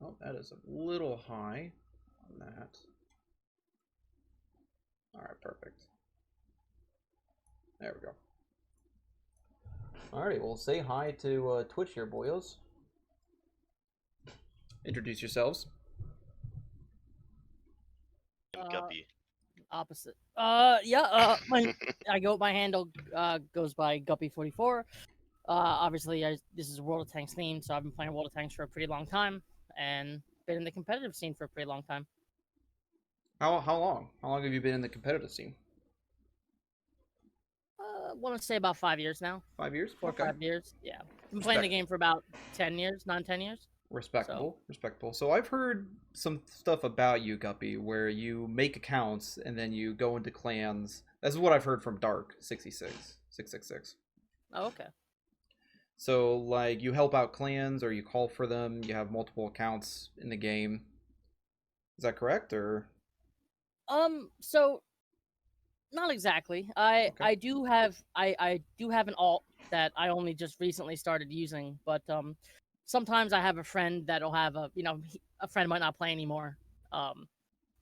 Oh, that is a little high on that. All right, perfect. There we go. Alrighty, well, say hi to Twitch here, boyos. Introduce yourselves. Guppy. Opposite. My handle goes by Guppy44. Obviously, this is World of Tanks theme, so I've been playing World of Tanks for a pretty long time, and been in the competitive scene for a pretty long time. How long? How long have you been in the competitive scene? I want to say about 5 years now. 5 years? 4 or 5 years. Yeah, I've been playing the game for about 10 years, 9-10 years. Respectable, respectable. So I've heard some stuff about you, Guppy, where you make accounts and then you go into clans. That's what I've heard from Dark 666. Oh, okay. So like you help out clans or you call for them. You have multiple accounts in the game. Is that correct or? So not exactly. I do have an alt that I only just recently started using, but sometimes I have a friend that'll have a friend might not play anymore.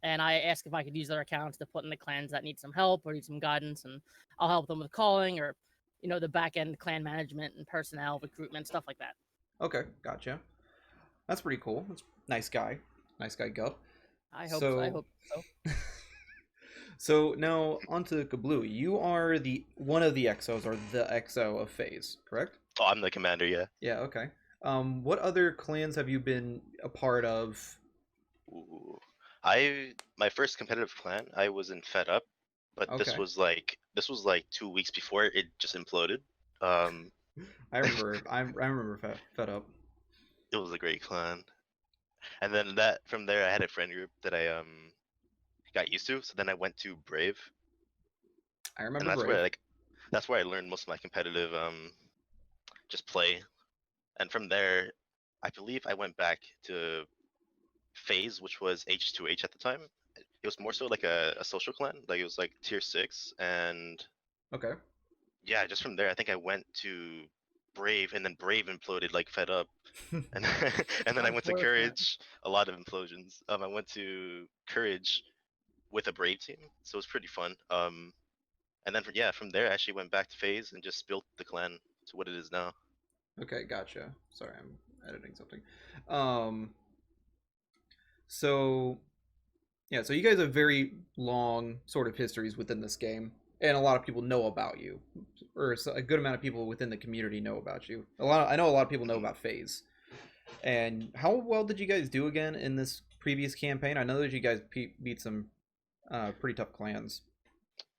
And I ask if I could use their accounts to put in the clans that need some help or need some guidance, and I'll help them with calling or the back end clan management and personnel recruitment, stuff like that. Okay, gotcha. That's pretty cool. That's nice guy, Gup. I hope so. So now onto Kablewy. You are one of the XOs or the XO of FaZe, correct? Oh, I'm the commander, yeah. Yeah, okay. What other clans have you been a part of? Ooh. My first competitive clan, I was in Fed Up, but Okay. this was like 2 weeks before it just imploded. I remember Fed Up. It was a great clan. And then from there I had a friend group that I got used to, so then I went to Brave. I remember and Brave. That's where I learned most of my competitive just play. And from there, I believe I went back to FaZe, which was H2H at the time. It was more so like a social clan, like it was like tier 6, and okay. Yeah, just from there I think I went to Brave, and then Brave imploded like Fed Up. and and then I went to Courage, a lot of implosions. I went to Courage with a Brave team, so it was pretty fun. And then from there I actually went back to FaZe and just built the clan to what it is now. Okay, gotcha. Sorry, I'm editing something. So yeah, so you guys have very long sort of histories within this game, and a lot of people know about you, or a good amount of people within the community know about you. I know a lot of people know about FaZe. And how well did you guys do again in this previous campaign? I know that you guys beat some pretty tough clans.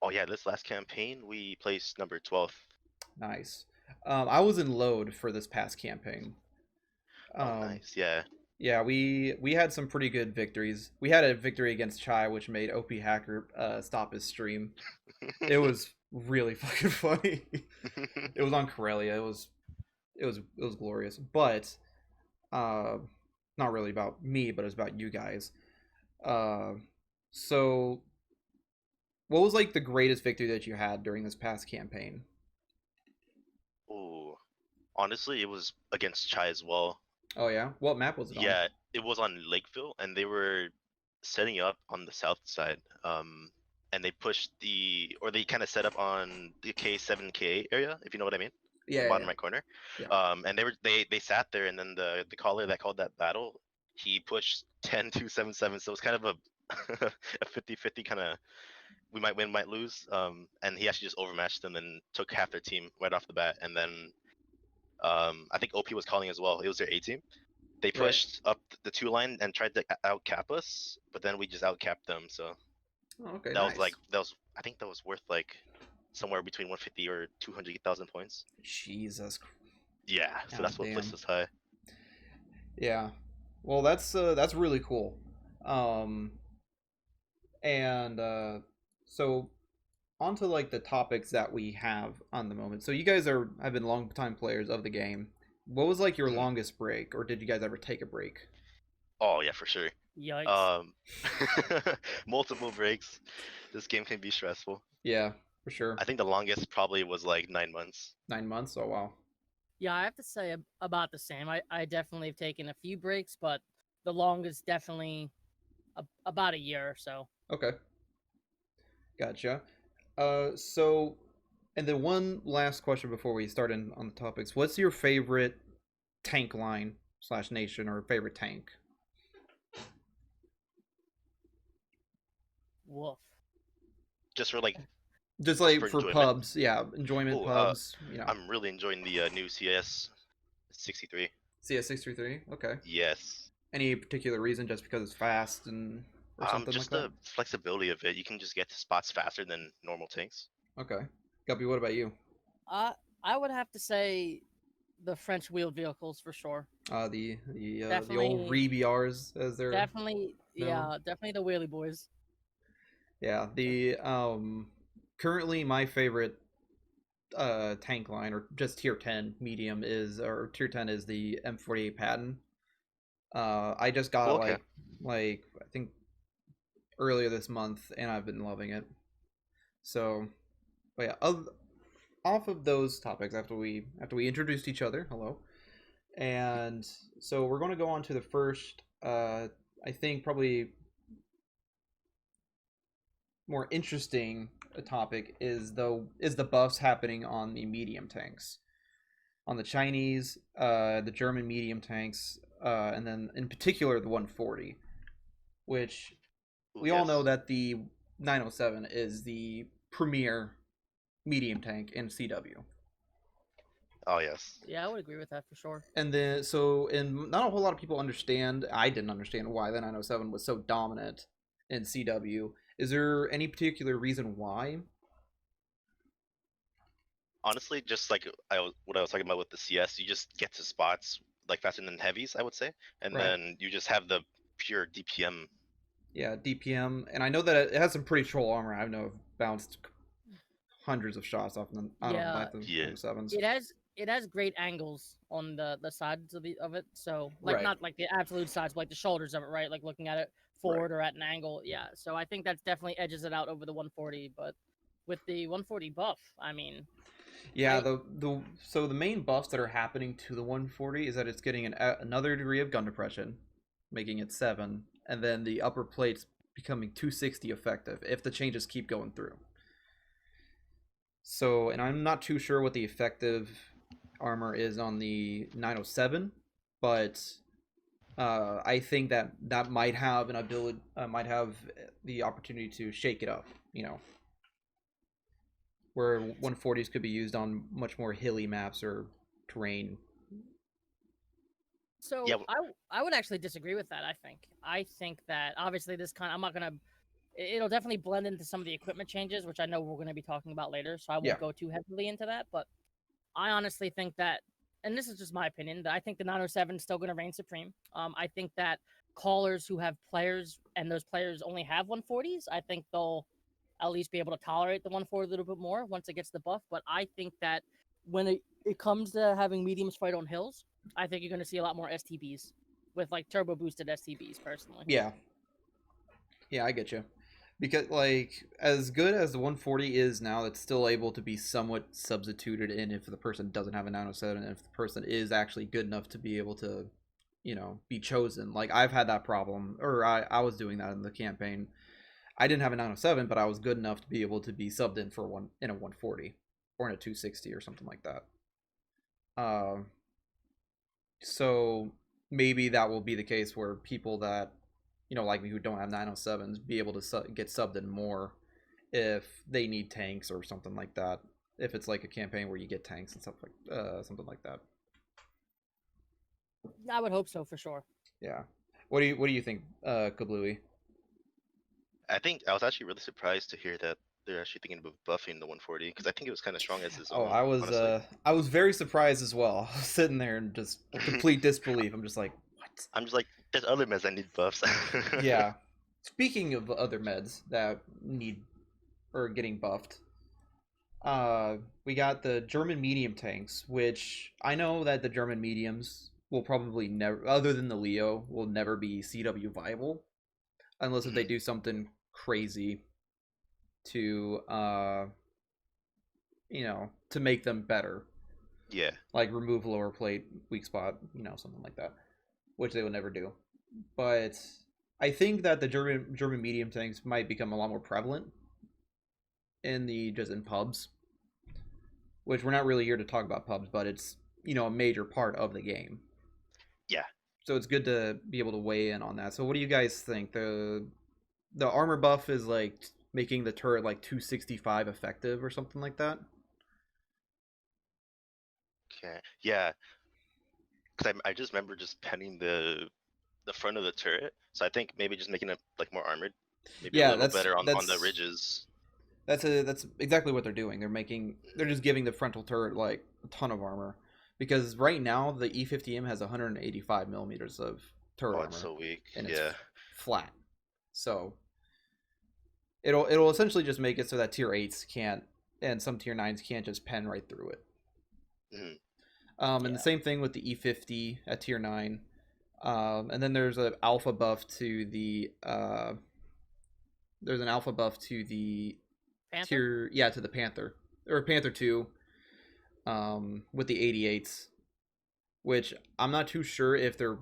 Oh yeah, this last campaign we placed number 12th. Nice. I was in load for this past campaign. Oh nice, yeah. Yeah, we had some pretty good victories. We had a victory against Chai, which made OP Hacker stop his stream. It was really fucking funny. It was on Corellia. It was glorious. But not really about me, but it was about you guys. So what was like the greatest victory that you had during this past campaign? Oh, honestly, it was against Chai as well. Oh yeah, what map was it on? Yeah, it was on Lakeville, and they were setting up on the south side. And they pushed they kind of set up on the K7K area, if you know what I mean. Yeah, Bottom right corner. Yeah. And they sat there, and then the caller that called that battle, he pushed 10-2-7-7, so it was kind of a a 50-50 kind of, we might win, might lose. And he actually just overmatched them and took half their team right off the bat. And then I think OP was calling as well. It was their A team. They pushed up the 2 line and tried to out cap us, but then we just out capped them. So okay, that was I think that was worth like somewhere between 150 or 200,000 points. Jesus. Yeah, so that's what placed us high. Yeah, well, that's really cool. And so onto like the topics that we have on the moment. So you guys have been long time players of the game. What was like your longest break, or did you guys ever take a break? Oh yeah, for sure. Yikes. Multiple breaks. This game can be stressful. Yeah, for sure. I think the longest probably was like 9 months. 9 months? Oh wow. Yeah, I have to say about the same. I definitely have taken a few breaks, but the longest definitely about a year or so. Okay, gotcha. So, and then one last question before we start in on the topics. What's your favorite tank line / nation or favorite tank? Woof. Just for like Just just like for for enjoyment. pubs, yeah, enjoyment Oh, pubs. You know, I'm really enjoying the new CS 63. CS633. Okay. Yes. Any particular reason? Just because it's fast and or something like Just that? the flexibility of it. You can just get to spots faster than normal tanks. Okay. Guppy, what about you? I would have to say the French wheeled vehicles for sure. The old Definitely, rebrs as they're definitely, known. yeah, definitely the wheelie boys. Yeah. The currently my favorite tank line or just tier 10 medium is or tier 10 is the M48 Patton. I just got it Oh, okay. like I think earlier this month and I've been loving it. So, but yeah, off of those topics after we introduced each other, hello. And so we're going to go on to the first I think probably more interesting topic is the buffs happening on the medium tanks. On the Chinese, the German medium tanks, and then in particular the 140, which Ooh, we all know yes. that the 907 is the premier medium tank in CW. Oh, yes. Yeah, I would agree with that for sure. And not a whole lot of people understand. I didn't understand why the 907 was so dominant in CW. Is there any particular reason why? Honestly, just like what I was talking about with the CS, you just get to spots like faster than heavies, I would say, and Right. then you just have the pure DPM. Yeah, DPM, and I know that it has some pretty troll armor. I know I've bounced hundreds of shots off the out of Yeah, like the Yeah. 907s. it has great angles on the sides of it. So like Right. not like the absolute sides, but like the shoulders of it, right? Like looking at it Right. forward or at an angle. Yeah. So I think that's definitely edges it out over the 140. But with the 140 buff, I mean, Yeah, I the main buffs that are happening to the 140 is that it's getting another degree of gun depression, making it 7, and then the upper plates becoming 260 effective if the changes keep going through. So, and I'm not too sure what the effective armor is on the 907, but I think that might have an ability, might have the opportunity to shake it up. You know, where 140s could be used on much more hilly maps or terrain. Yeah. so I would actually disagree with that. I think that obviously this kind I'm not gonna it'll definitely blend into some of the equipment changes, which I know we're gonna be talking about later. So I Yeah. won't go too heavily into that, but I honestly think that, and this is just my opinion, that I think the 907 is still going to reign supreme. I think that callers who have players and those players only have 140s, I think they'll at least be able to tolerate the 140 a little bit more once it gets the buff. But I think that when it comes to having mediums fight on hills, I think you're going to see a lot more STBs with like turbo boosted STBs personally. Yeah. Yeah, I get you. Because like as good as the 140 is now, it's still able to be somewhat substituted in if the person doesn't have a 907 and if the person is actually good enough to be able to, be chosen. Like I've had that problem, or I was doing that in the campaign. I didn't have a 907, but I was good enough to be able to be subbed in for one in a 140 or in a 260 or something like that. Um, so maybe that will be the case where people that like me who don't have 907s be able to get subbed in more if they need tanks or something like that. If it's like a campaign where you get tanks and stuff like something like that. I would hope so for sure. Yeah. What do you think, Kablewy? I think I was actually really surprised to hear that they're actually thinking about buffing the 140 because I think it was kind of strong as his Oh, own, honestly. I was very surprised as well. I was sitting there in just complete disbelief. I'm just like, what? I'm just like, there's other meds that need buffs. Yeah. Speaking of other meds that need or getting buffed, we got the German medium tanks, which I know that the German mediums will probably never, other than the Leo, will never be CW viable unless if they Mhm. do something crazy to to make them better, Yeah. like remove lower plate weak spot, something like that, which they would never do. but I think that the German medium tanks might become a lot more prevalent in the just in pubs, which we're not really here to talk about pubs, but it's a major part of the game. Yeah. So it's good to be able to weigh in on that. So what do you guys think? The armor buff is like making the turret like 265 effective or something like that. Okay. Yeah. Because I just remember just penning the front of the turret. So I think maybe just making it like more armored, maybe a Yeah, little better on the ridges. that's exactly what they're doing. They're just giving the frontal turret like a ton of armor, because right now the E50M has 185 millimeters of turret Oh, armor, it's so weak. and it's Yeah. flat. So it'll essentially just make it so that tier 8s can't, and some tier 9s can't just pen right through it. And the same thing with the E50 at tier 9. And then there's an alpha buff to the Panther? to the Panther, or Panther 2, with the 88s, which I'm not too sure if they're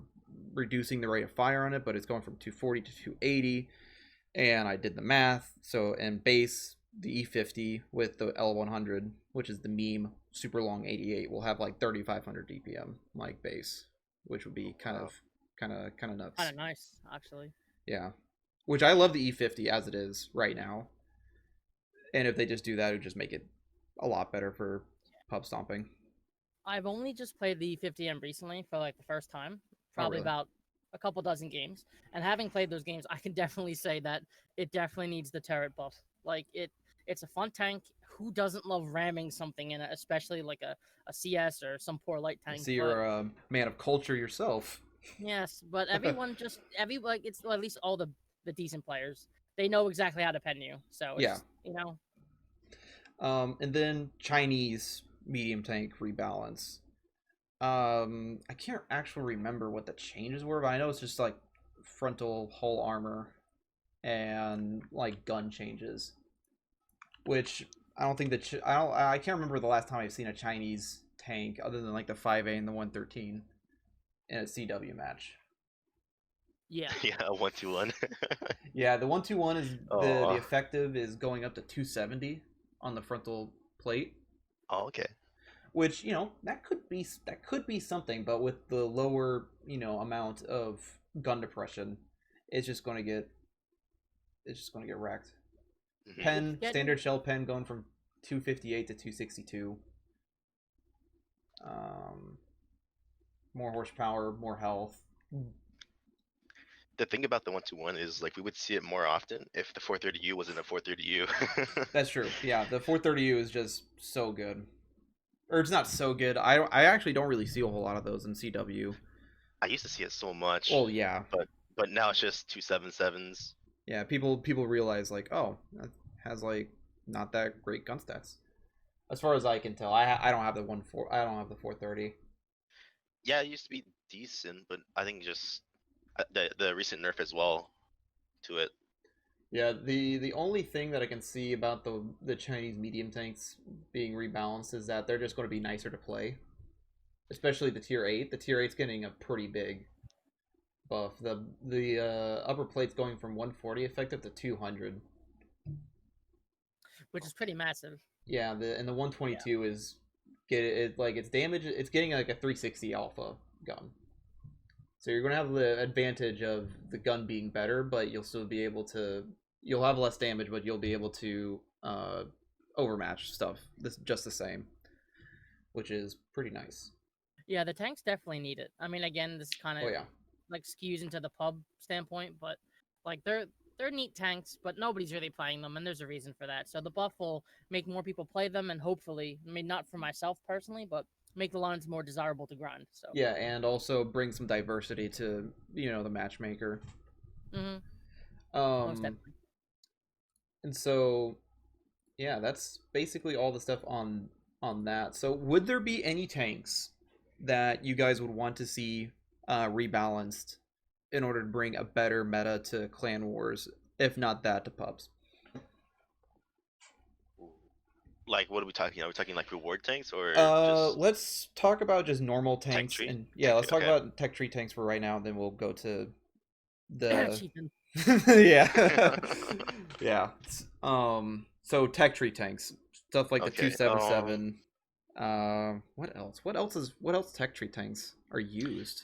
reducing the rate of fire on it, but it's going from 240 to 280, and I did the math. So, and base, the E50 with the L100, which is the meme super long 88, will have like 3500 DPM like base, which would be kind of nuts. Kind of nice, actually. Yeah, which I love the E50 as it is right now, and if they just do that, it would just make it a lot better for pub stomping. I've only just played the E50M recently for like the first time, probably really? about a couple dozen games. And having played those games, I can definitely say that it definitely needs the turret buff. Like it's a fun tank. Who doesn't love ramming something in it, especially like a CS or some poor light tank? So you're a man of culture yourself. Yes, but everyone like it's well, at least all the decent players, they know exactly how to pen you. So it's, Yeah. And then Chinese medium tank rebalance. I can't actually remember what the changes were, but I know it's just like frontal hull armor and like gun changes, which I don't think that I can't remember the last time I've seen a Chinese tank other than like the 5A and the 113 in a CW match. Yeah. Yeah, a 1-2-1. Yeah, the 121 is the Oh. effective is going up to 270 on the frontal plate. Oh, okay. Which, that could be something, but with the lower, amount of gun depression, it's just going to get wrecked. Mm-hmm. Pen, standard shell pen going from 258 to 262. More horsepower, more health. The thing about the 1-2-1 is like we would see it more often if the 430U wasn't a 430U. That's true. Yeah, the 430U is just so good. Or it's not so good. I actually don't really see a whole lot of those in CW. I used to see it so much. Well, yeah. But now it's just 277s. Yeah, people realize like, oh, that has like not that great gun stats. As far as I can tell, I don't have the 1-4. I don't have the 430. Yeah, it used to be decent, but I think just the recent nerf as well to it. Yeah, the only thing that I can see about the Chinese medium tanks being rebalanced is that they're just going to be nicer to play, especially the tier 8. The tier 8's getting a pretty big buff. The upper plate's going from 140 effective to 200, which is pretty massive. Yeah, and the 122 is its damage. It's getting like a 360 alpha gun. So you're going to have the advantage of the gun being better, but you'll still be able to. You'll have less damage, but you'll be able to overmatch stuff just the same, which is pretty nice. Yeah, the tanks definitely need it. I mean, again, this kind of like skews into the pub standpoint, but like they're neat tanks, but nobody's really playing them, and there's a reason for that. So the buff will make more people play them, and hopefully, I mean, not for myself personally, but make the lines more desirable to grind. So yeah, and also bring some diversity to the matchmaker. Most definitely. And so, yeah, that's basically all the stuff on that. So, would there be any tanks that you guys would want to see rebalanced in order to bring a better meta to Clan Wars, if not that, to pubs? Like, what are we talking? Are we talking like reward tanks or just... Let's talk about just normal tanks. Tech tree? Let's talk about tech tree tanks for right now, and then we'll go to the Cheating. yeah yeah. So tech tree tanks, stuff like the Okay. 277. What else tech tree tanks are used?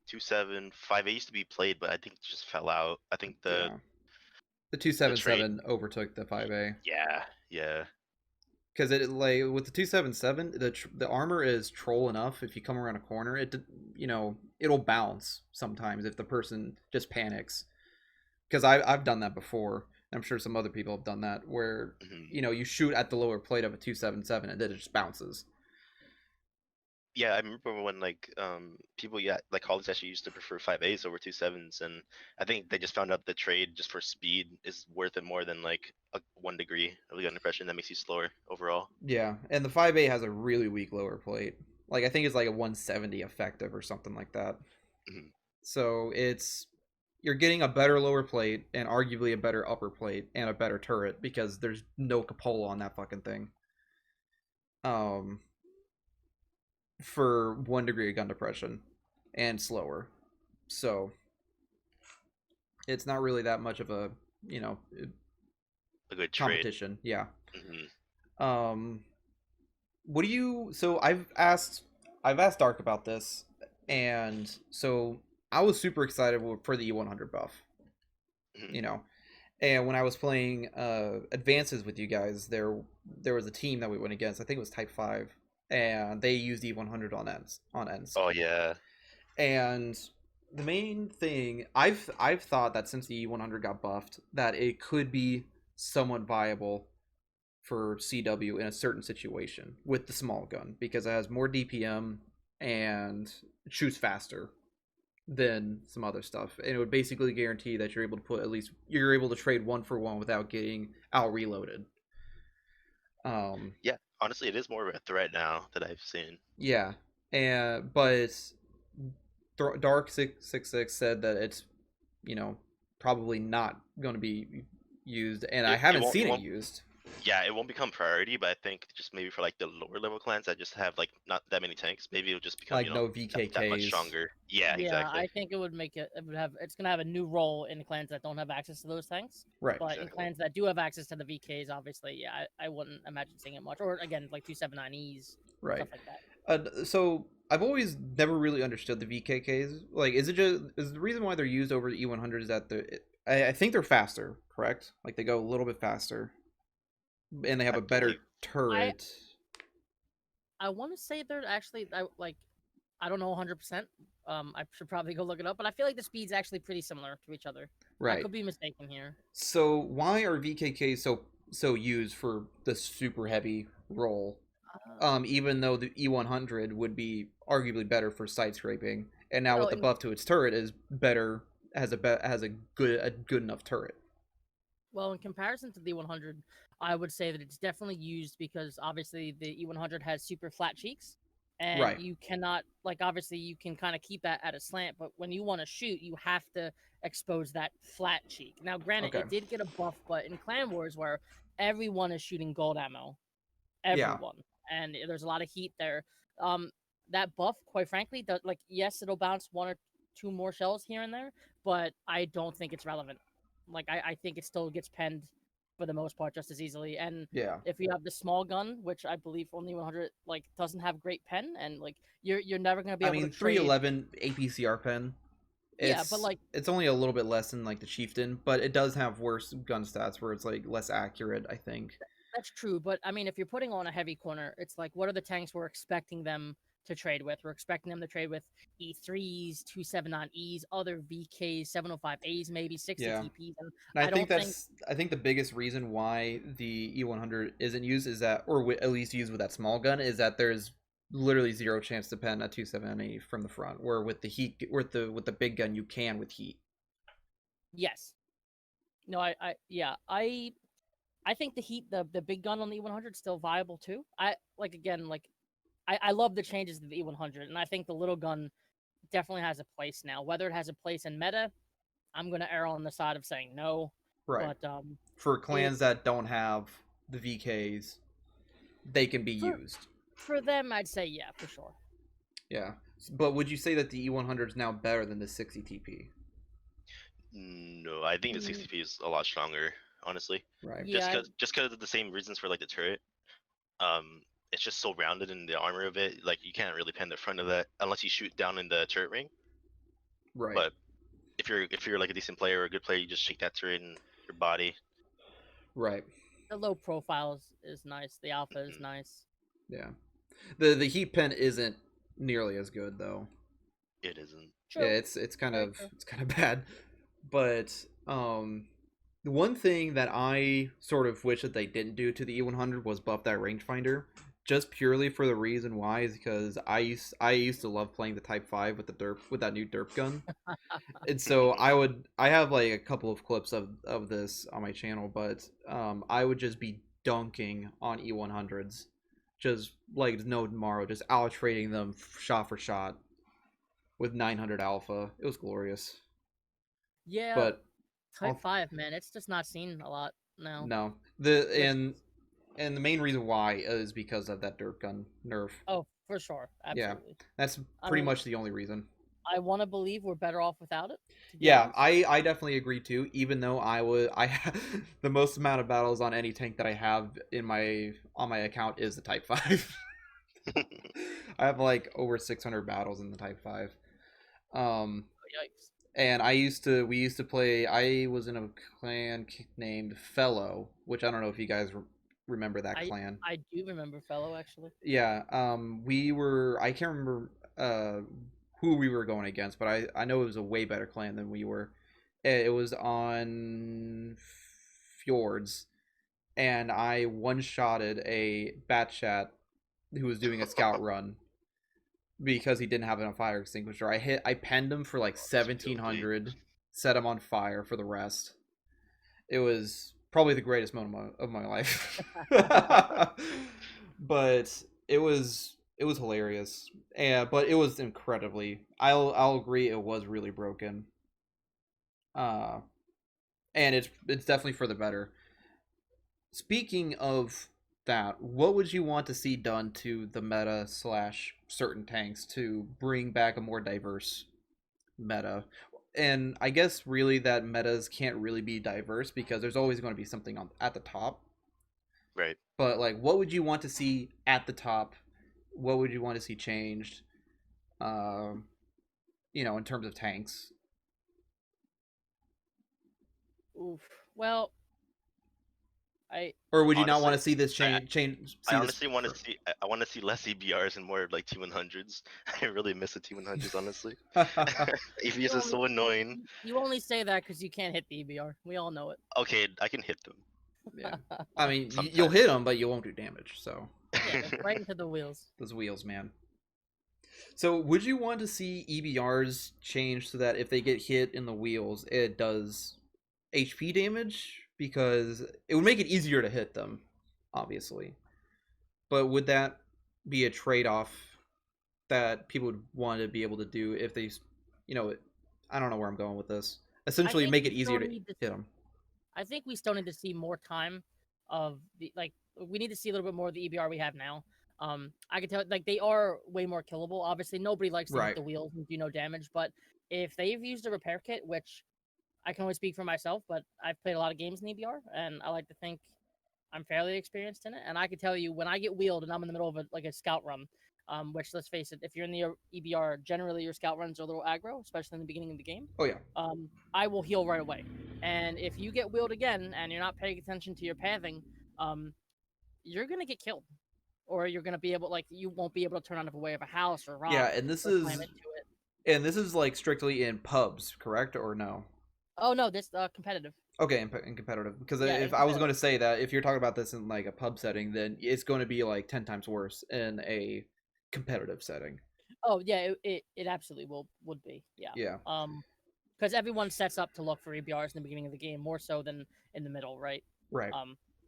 2.7.5 used to be played, but I think it just fell out. I think the Yeah, the trade. 277 overtook the 5A. Yeah. Because it like with the 277, the armor is troll enough. If you come around a corner, it'll bounce sometimes if the person just panics. Because I've done that before. I'm sure some other people have done that where hmm you shoot at the lower plate of a 277 and then it just bounces. Yeah, I remember when people like college actually used to prefer 5As over 2.7s, and I think they just found out the trade just for speed is worth it more than like a 1 degree of gun depression that makes you slower overall. Yeah, and the 5A has a really weak lower plate. Like I think it's like a 170 effective or something like that. hmm So you're getting a better lower plate and arguably a better upper plate and a better turret because there's no cupola on that fucking thing. Um, for 1 degree of gun depression and slower. So it's not really that much of a you know A good trade. competition. Yeah. hmm Um, what do you? So I've asked Dark about this, and so I was super excited for the E100 buff. hmm You know, and when I was playing advances with you guys, there was a team that we went against. I think it was Type 5, and they used E100 on ends. Oh yeah. And the main thing I've thought that since the E100 got buffed, that it could be somewhat viable for CW in a certain situation with the small gun because it has more DPM and it shoots faster than some other stuff, and it would basically guarantee that you're able to trade 1 for 1 without getting out reloaded. Um, Yeah. Honestly, it is more of a threat now that I've seen. yeah, and but Dark 666 said that it's probably not going to be used, and I It haven't won't. seen it used. Yeah, it won't become priority, but I think just maybe for like the lower level clans that just have like not that many tanks, maybe it'll just become Like no that much VKKs. stronger. Yeah, Yeah, exactly. I think it would make it. It would have. It's gonna have a new role in clans that don't have access to those tanks. Right. But in Exactly. clans that do have access to the VKs, obviously, yeah, I wouldn't imagine seeing it much. Or again, like 279Es, Right. stuff like that. So I've always never really understood the VKKs. Like, is the reason why they're used over the E100 is that I think they're faster, correct? Like they go a little bit faster, and they have I a better believe. I turret. I want to say they're actually I don't know 100%. I should probably go look it up, but I feel like the speed's actually pretty similar to each other. I Right. could be mistaken here. So why are VKKs so used for the super heavy roll? Uh, Even though the E100 would be arguably better for side scraping, and now well, with the buff to its turret is better, has a good enough turret. Well, in comparison to the 100, I would say that it's definitely used because obviously the E100 has super flat cheeks, and Right. you cannot obviously you can kind of keep that at a slant, but when you want to shoot, you have to expose that flat cheek. Now, granted, Okay. it did get a buff, but in Clan Wars where everyone is shooting gold ammo, Yeah. everyone, and there's a lot of heat there. Um, that buff, quite frankly, does yes, it'll bounce one or two more shells here and there, but I don't think it's relevant. I think it still gets penned for the most part just as easily. And Yeah. if you have the small gun, which I believe only 100 doesn't have great pen, and you're never gonna be I able to mean, trade. 311 APCR pen. Yeah, but It's only a little bit less than like the Chieftain, but it does have worse gun stats where it's like less accurate, I think. that's true. But I mean, if you're putting on a heavy corner, it's like what are the tanks we're expecting them to trade with? We're expecting them to trade with E3s, 279Es, other VKs, 705As, maybe 60 Yeah. TPs, and And I don't think. I think the biggest reason why the E100 isn't used is that, or at least used with that small gun, is that there's literally zero chance to pen a 270 from the front. Where with the heat, with the big gun, you can with heat. Yes. No, yeah, I think the heat, the big gun on the E100 is still viable too. I love the changes to the E100, and I think the little gun definitely has a place now. Whether it has a place in meta, I'm gonna err on the side of saying no. Right. But For it clans that don't have the VKs, they can be for used. for them, I'd say yeah, for sure. Yeah. But would you say that the E100 is now better than the 60 TP? No, I think the Mm, 60p is a lot stronger, honestly. Right. Just Yeah, because of the same reasons for like the turret. It's just so rounded in the armor of it. Like you can't really pen the front of that unless you shoot down in the turret ring. Right. But if you're like a decent player or a good player, you just shake that turret in your body. Right. the low profile is nice. The alpha is Mhm. nice. Yeah. The heat pen isn't nearly as good though. It isn't. Yeah, True. it's kind Very of true. bad. But the one thing that I sort of wish that they didn't do to the E100 was buff that rangefinder. Just purely for the reason why is because I used to love playing the Type 5 with the derp with that new derp gun. And so I have like a couple of clips of this on my channel, but I would just be dunking on E100s, just like no tomorrow, just out trading them shot for shot with 900 alpha. It was glorious. Yeah, But Type 5, man, it's just not seen a lot now. no, Which, and the main reason why is because of that derp gun nerf. oh, for sure, Yeah, absolutely. that's I pretty mean, much the only reason. I want to believe we're better off without it. To be Yeah, honest. I definitely agree too. Even though I the most amount of battles on any tank that I have in my on my account is the Type 5. I have like over 600 battles in the Type 5. Um, Yikes. and we used to play. I was in a clan named Fellow, which I don't know if you guys remember that I clan. I do remember fellow actually. Yeah, we were. I can't remember who we were going against, but I know it was a way better clan than we were. It was on Fjords, and I one-shotted a Batchat who was doing a scout run because he didn't have enough fire extinguisher. I penned him for like Oh, that's filthy. 1700, set him on fire for the rest. It was probably the greatest moment of my life. But it was hilarious. Yeah, but it was incredibly. I'll agree it was really broken. Uh and it's definitely for the better. Speaking of that, what would you want to see done to the meta slash certain tanks to bring back a more diverse meta? And I guess really that metas can't really be diverse because there's always going to be something at the top. Right. But like, what would you want to see at the top? What would you want to see changed? Um, in terms of tanks. Oof. Well, I Or would you not want Honestly, to see this I change? I See this? honestly want to see I want to see less EBRs and more like T100s. I really miss the T100s, honestly. you EVs is only so annoying. you only say that because you can't hit the EBR. We all know it. Okay, I can hit them Yeah. I mean, you'll sometimes. hit them, but you won't do damage. So Yeah, right into the wheels. those wheels, man. So would you want to see EBRs change so that if they get hit in the wheels, it does HP damage? Because it would make it easier to hit them, obviously. But would that be a trade-off that people would want to be able to do if they, you know, I don't know where I'm going with this. I Essentially, think make we it still easier to need to. hit them. I think we still need to see more time of the like. We need to see a little bit more of the EBR we have now. I can tell like they are way more killable. Obviously, nobody likes to hit Right. the wheels and do no damage, but if they've used a repair kit, which I can only speak for myself, but I've played a lot of games in EBR, and I like to think I'm fairly experienced in it. And I can tell you when I get wheeled and I'm in the middle of a scout run, which let's face it, if you're in the EBR, generally your scout runs are a little aggro, especially in the beginning of the game. Oh yeah. I will heal right away. And if you get wheeled again and you're not paying attention to your pathing, you're gonna get killed, or you're gonna be able you won't be able to turn on a way of a house or a rock Yeah, and this or climb is into it. like strictly in pubs, correct or no? Oh no, this competitive. Okay, in competitive. Because Yeah, if in I was going competitive. to say that if you're talking about this in like a pub setting, then it's going to be like 10 times worse in a competitive setting. Oh yeah, it absolutely would be. Yeah. Yeah. Because everyone sets up to look for EBRs in the beginning of the game more so than in the middle, right? Right.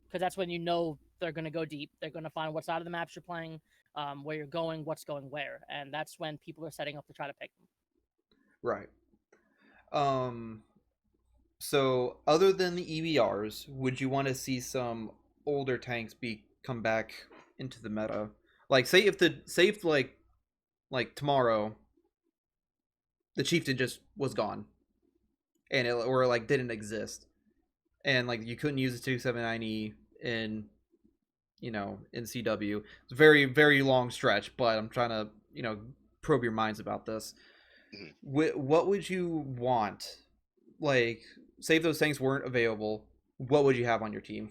Because that's when you know they're going to go deep. They're going to find what side of the maps you're playing, where you're going, what's going where, and that's when people are setting up to try to pick them. Right. Um. So, other than the EVRs, would you want to see some older tanks come back into the meta? Like, say if like tomorrow the chieftain just was gone, and or like didn't exist, and like you couldn't use the 279E in in CW. It's a very very long stretch, but I'm trying to probe your minds about this. What would you want? Like, say if those things weren't available, what would you have on your team?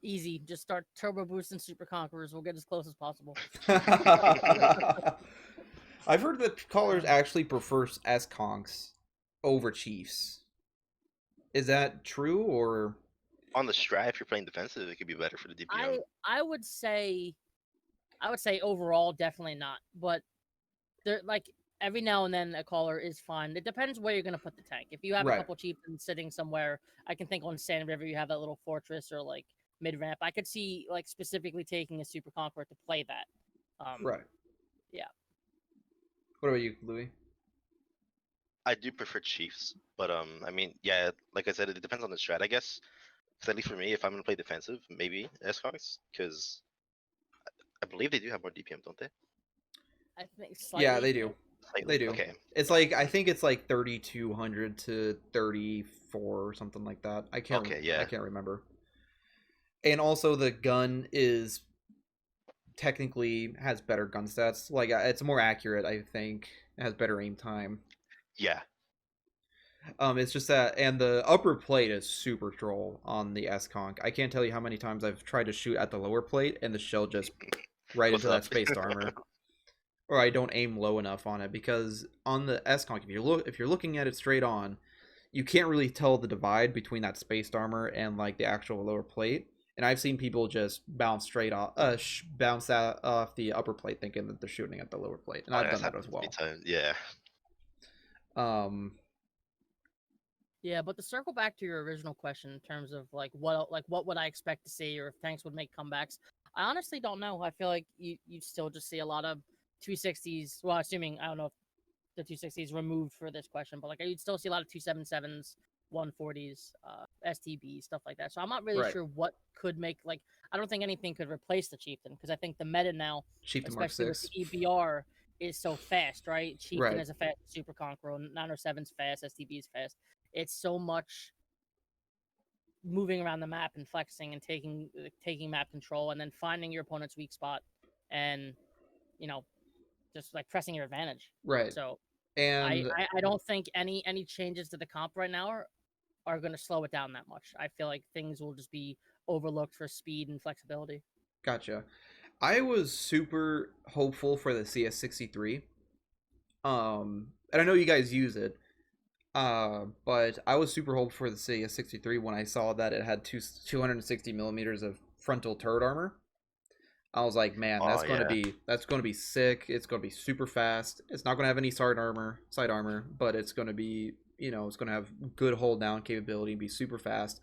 Easy. Just start turbo boost and super conquerors. We'll get as close as possible. I've heard that callers actually prefer S-Conks over Chiefs. Is that true, or On the strat, if you're playing defensive, it could be better for the DPM. I would say overall definitely not, but there like every now and then a caller is fine. It depends where you're gonna put the tank. If you have a Right. couple chieftains sitting somewhere, I can think on Sand River you have that little fortress or like mid ramp. I could see like specifically taking a super conqueror to play that. right? Yeah. What about you, Louis? I do prefer Chiefs, but I mean, yeah, like I said, it depends on the strat, I guess. 'Cause at least for me, if I'm gonna play defensive, maybe S-Conks, because I believe they do have more DPM, don't they? I think slightly. Yeah, they do. Slightly. They do. Okay. It's like I think it's like 3,200 to 34 or something like that. I can't. Okay, yeah. I can't remember. And also, the gun is technically has better gun stats. Like it's more accurate. I think it has better aim time. Yeah. It's just that, and the upper plate is super troll on the S-Conk. I can't tell you how many times I've tried to shoot at the lower plate and the shell just right What's into up? that spaced armor. Or I don't aim low enough on it, because on the S-Conk, if you're looking at it straight on, you can't really tell the divide between that spaced armor and like the actual lower plate. And I've seen people just bounce straight off, bounce that off the upper plate, thinking that they're shooting at the lower plate, and I've done that as well. Yeah. Yeah, but to circle back to your original question in terms of like what would I expect to see, or if tanks would make comebacks, I honestly don't know. I feel like you still just see a lot of 260s. Well, assuming I don't know if the 260s removed for this question, but like you'd still see a lot of 277s, 140s, STBs, stuff like that. So I'm not really sure what could make like. I don't think anything could replace the chieftain, because I think the meta now, Chieftain Mark especially with 6. the EBR, is so fast, right? Chieftain Right. is a fast super conqueror, 907's fast, STB is fast. It's so much moving around the map and flexing and taking map control, and then finding your opponent's weak spot, and just like pressing your advantage. Right. So And I don't think any changes to the comp right now are going to slow it down that much. I feel like things will just be overlooked for speed and flexibility. Gotcha. I was super hopeful for the CS63. And I know you guys use it. But I was super hopeful for the CS63 when I saw that it had 260 millimeters of frontal turret armor. I was like, man, that's going to be sick. It's going to be super fast. It's not going to have any side armor, but it's going to be, it's going to have good hold down capability and be super fast.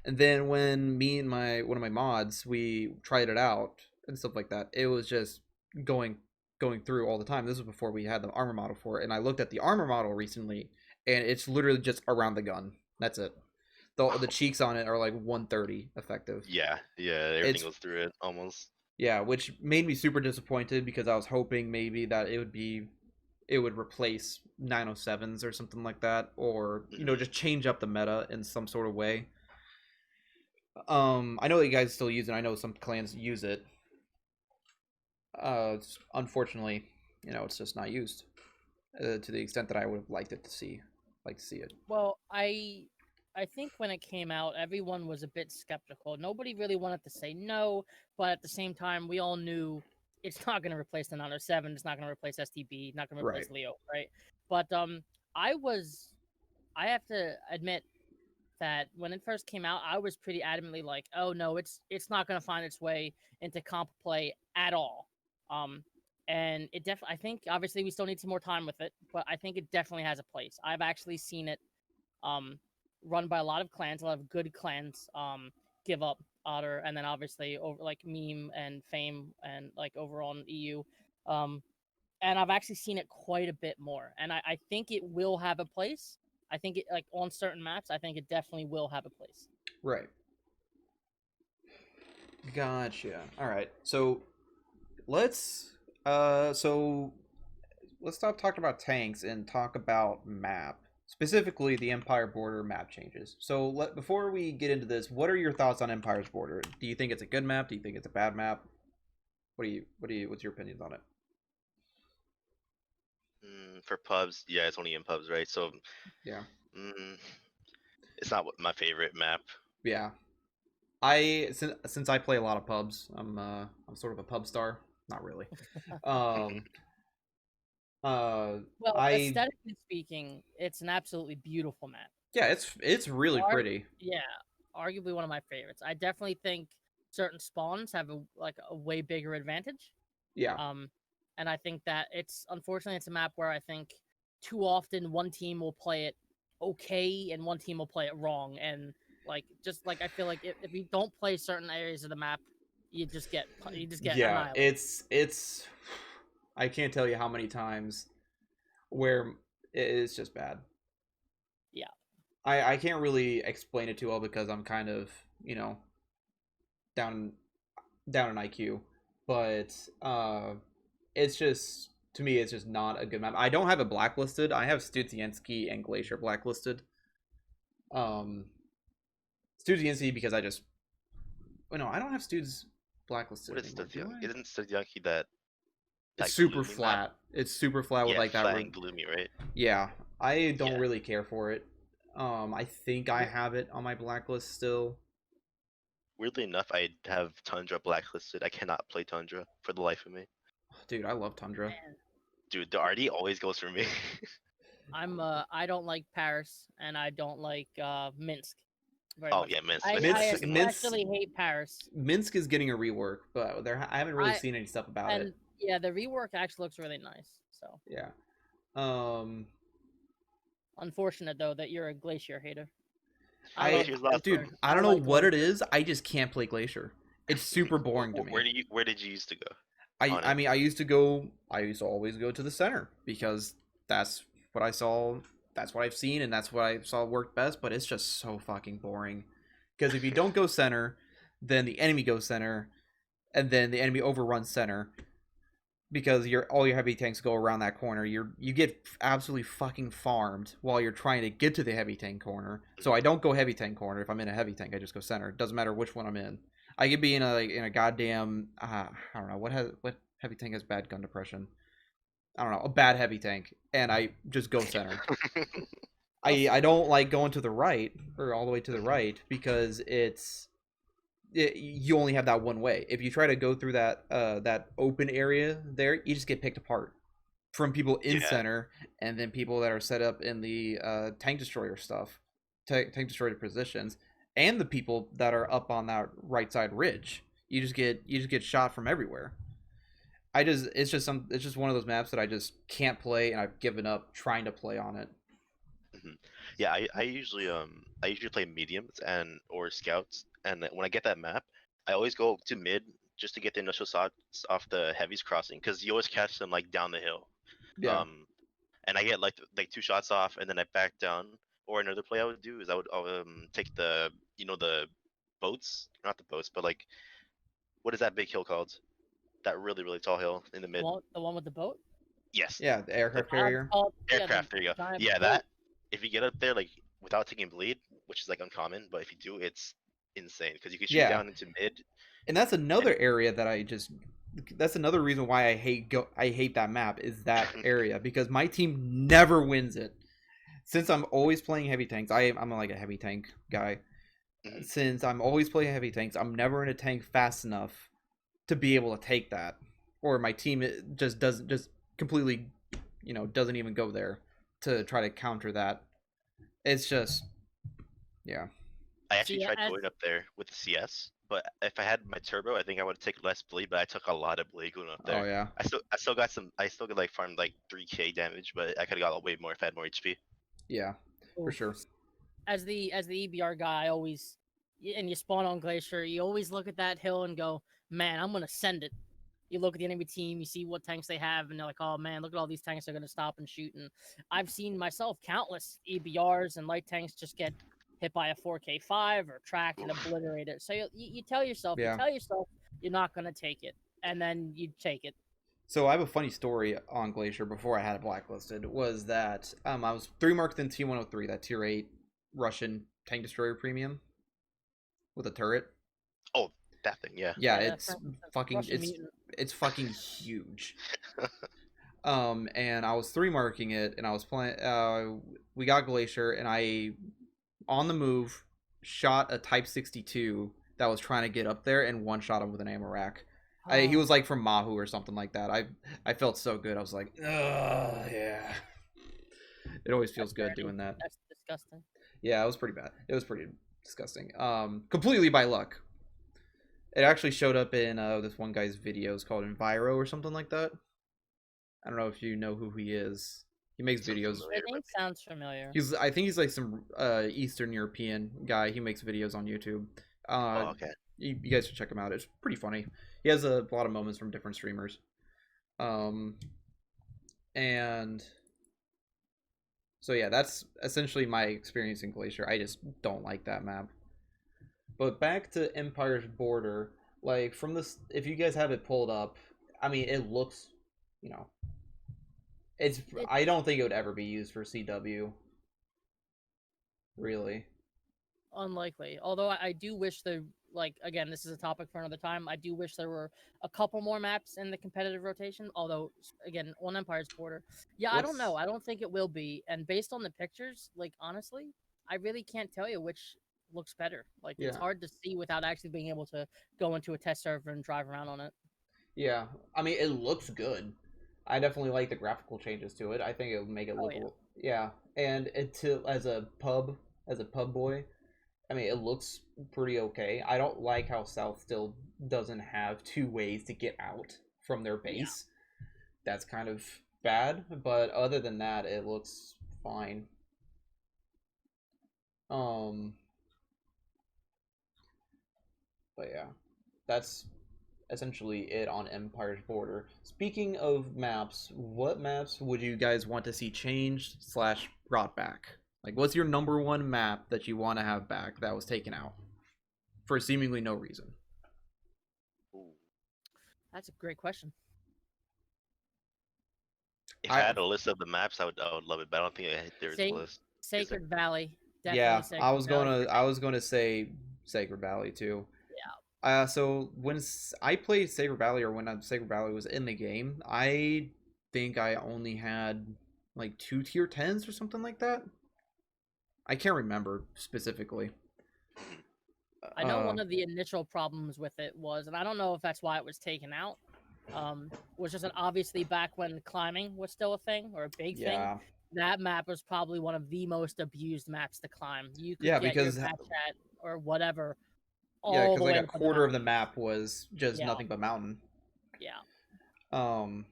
And then when me and one of my mods, we tried it out and stuff like that, it was just going through all the time. This was before we had the armor model for it, and I looked at the armor model recently, and it's literally just around the gun. That's it. The cheeks on it are like 130 effective. Yeah, everything goes through it almost. Yeah, which made me super disappointed, because I was hoping maybe that it would replace 907s or something like that, or just change up the meta in some sort of way. I know that you guys still use it. I know some clans use it. Unfortunately, it's just not used to the extent that I would have liked to see it. Well, I think when it came out, everyone was a bit skeptical. Nobody really wanted to say no, but at the same time, we all knew it's not going to replace the 907. It's not going to replace STB. Not going to replace Leo, right? But I have to admit that when it first came out, I was pretty adamantly like, oh no, it's not going to find its way into comp play at all. And it definitely, I think obviously we still need some more time with it, but I think it definitely has a place. I've actually seen it run by a lot of clans, a lot of good clans, Give Up, Otter, and then obviously over like Meme and Fame and like overall in EU. And I've actually seen it quite a bit more. And I think it will have a place. I think it, like on certain maps, I think it definitely will have a place. Right. Gotcha. All right. So let's so let's stop talking about tanks and talk about map, specifically the Empire Border map changes. So before we get into this, what are your thoughts on Empire's Border? Do you think it's a good map? Do you think it's a bad map? What's your opinions on it? For pubs, yeah, it's only in pubs, right? So Yeah. It's not my favorite map. Yeah. Since I play a lot of pubs, I'm sort of a pub star. Not really. Um Well, I aesthetically speaking, it's an absolutely beautiful map. yeah, it's really pretty. Yeah, arguably one of my favorites. I definitely think certain spawns have a way bigger advantage. Yeah. And I think that unfortunately it's a map where I think too often one team will play it okay and one team will play it wrong, and I feel like if you don't play certain areas of the map, you just get Yeah, annihilated. it's I can't tell you how many times where it's just bad. Yeah. I can't really explain it too well because I'm kind of, down down in IQ, but it's just, to me, it's just not a good map. I don't have it blacklisted. I have Studzienski and Glacier blacklisted. Um, Studzienski because I just, oh no, I don't have Studs blacklisted What is anymore. Do I? Isn't Studyaki that It's super gloomy map? flat. It's super flat with Yeah, like that. flat and gloomy, right? Yeah, I don't Yeah. really care for it. I think I have it on my blacklist still. Weirdly enough, I have Tundra blacklisted. I cannot play Tundra for the life of me. Dude, I love Tundra. Man, Dude, the RD always goes for me. I don't like Paris and I don't like Minsk very Oh much. yeah, Minsk. I Minsk- especially hate Paris. Minsk is getting a rework, but I haven't really seen any stuff about it. Yeah, the rework actually looks really nice. So Yeah. unfortunate though that you're a Glacier hater. Dude, I don't know what it is. I just can't play Glacier. It's super boring to me. Where did you used to go? I mean, I used to always go to the center because that's what I saw, that's what I've seen, and that's what I saw worked best, but it's just so fucking boring. Because if you don't go center, then the enemy goes center, and then the enemy overruns center. Because all your heavy tanks go around that corner, you get absolutely fucking farmed while you're trying to get to the heavy tank corner. So I don't go heavy tank corner. If I'm in a heavy tank, I just go center. It doesn't matter which one I'm in. I could be in a goddamn I don't know what heavy tank has bad gun depression. I don't know, a bad heavy tank, and I just go center. I don't like going to the right or all the way to the right because you only have that one way. If you try to go through that open area there, you just get picked apart from people in center, and then people that are set up in the tank destroyer stuff, tank destroyer positions, and the people that are up on that right side ridge. You just get shot from everywhere. It's just one of those maps that I just can't play, and I've given up trying to play on it. Yeah, I usually play mediums or scouts, and when I get that map, I always go to mid just to get the initial shots off the heavies crossing, because you always catch them like down the hill. Yeah. And I get like 2 shots off, and then I back down. Or another play I would do is I'll take the the boats, not the boats, but like, what is that big hill called? That really tall hill in the mid. The one with the boat? Yes. Yeah, the aircraft carrier. Aircraft, there you go. Yeah, that. If you get up there like without taking bleed, which is like uncommon, but if you do, it's insane because you can shoot down into mid. And that's another area that that's another reason why I hate that map is that area, because my team never wins it. Since I'm always playing heavy tanks, I'm like a heavy tank guy. Mm-hmm. Since I'm always playing heavy tanks, I'm never in a tank fast enough to be able to take that, or my team just completely, doesn't even go there to try to counter that. It's just, yeah. I actually tried going up there with the CS, but if I had my turbo, I think I would take less bleed. But I took a lot of bleed going up there. Oh yeah. I still got like farmed like 3k damage, but I could have got way more if I had more HP. Yeah, for sure. As the EBR guy, I always, and you spawn on Glacier, you always look at that hill and go, man, I'm gonna send it. You look at the enemy team, you see what tanks they have, and they're like, oh man, look at all these tanks, they're gonna stop and shoot. And I've seen myself countless EBRs and light tanks just get hit by a 4K5 or tracked and obliterated. So you tell yourself, you're not gonna take it, and then you take it. So I have a funny story on Glacier before I had it blacklisted. Was that I was 3 marked in T103, that tier 8 Russian tank destroyer premium with a turret. Oh, that thing, yeah. Yeah, Yeah, it's fucking Russian mutant. it's fucking huge. And I was 3 marking it, and I was playing. We got Glacier, and I on the move shot a Type 62 that was trying to get up there and one shot him with an ammo rack. He was like from Mahu or something like that. I felt so good. I was like, oh yeah. It always feels good doing that. That's disgusting. Yeah, it was pretty bad. It was pretty disgusting. Completely by luck. It actually showed up in this one guy's videos called Enviro or something like that. I don't know if you know who he is. He makes videos. The name sounds familiar. I think he's like some Eastern European guy. He makes videos on YouTube. Oh, okay. You guys should check him out. It's pretty funny. He has a lot of moments from different streamers. And so yeah, that's essentially my experience in Glacier. I just don't like that map. But back to Empire's Border, like from this, if you guys have it pulled up, I mean, it looks, you know, I don't think it would ever be used for CW. Really. Unlikely. Although I do wish there, like, again, this is a topic for another time. I do wish there were a couple more maps in the competitive rotation. Although, again, on Empire's Border, yeah, I don't know. I don't think it will be. And based on the pictures, like, honestly, I really can't tell you which looks better. Like, it's hard to see without actually being able to go into a test server and drive around on it. Yeah, I mean, it looks good. I definitely like the graphical changes to it. I think it would make it look, yeah. And as a pub boy, I mean, it looks pretty okay. I don't like how South still doesn't have 2 ways to get out from their base. Yeah. That's kind of bad, but other than that, it looks fine. But yeah, that's essentially it on Empire's Border. Speaking of maps, what maps would you guys want to see changed / brought back? Like, what's your #1 map that you want to have back that was taken out for seemingly no reason? That's a great question. If I had a list of the maps, I would love it, but I don't think there's a list. Sacred Valley. Definitely yeah, Sacred I was Valley. gonna say Sacred Valley too. Yeah. So when I played Sacred Valley, or when Sacred Valley was in the game, I think I only had like 2 tier 10s or something like that. I can't remember specifically. I know one of the initial problems with it was, and I don't know if that's why it was taken out, was just that obviously back when climbing was still a thing, or a big thing, that map was probably one of the most abused maps to climb. You could get because your Strat Chat or whatever. Yeah, because like a quarter of the map was just nothing but mountain. Yeah. I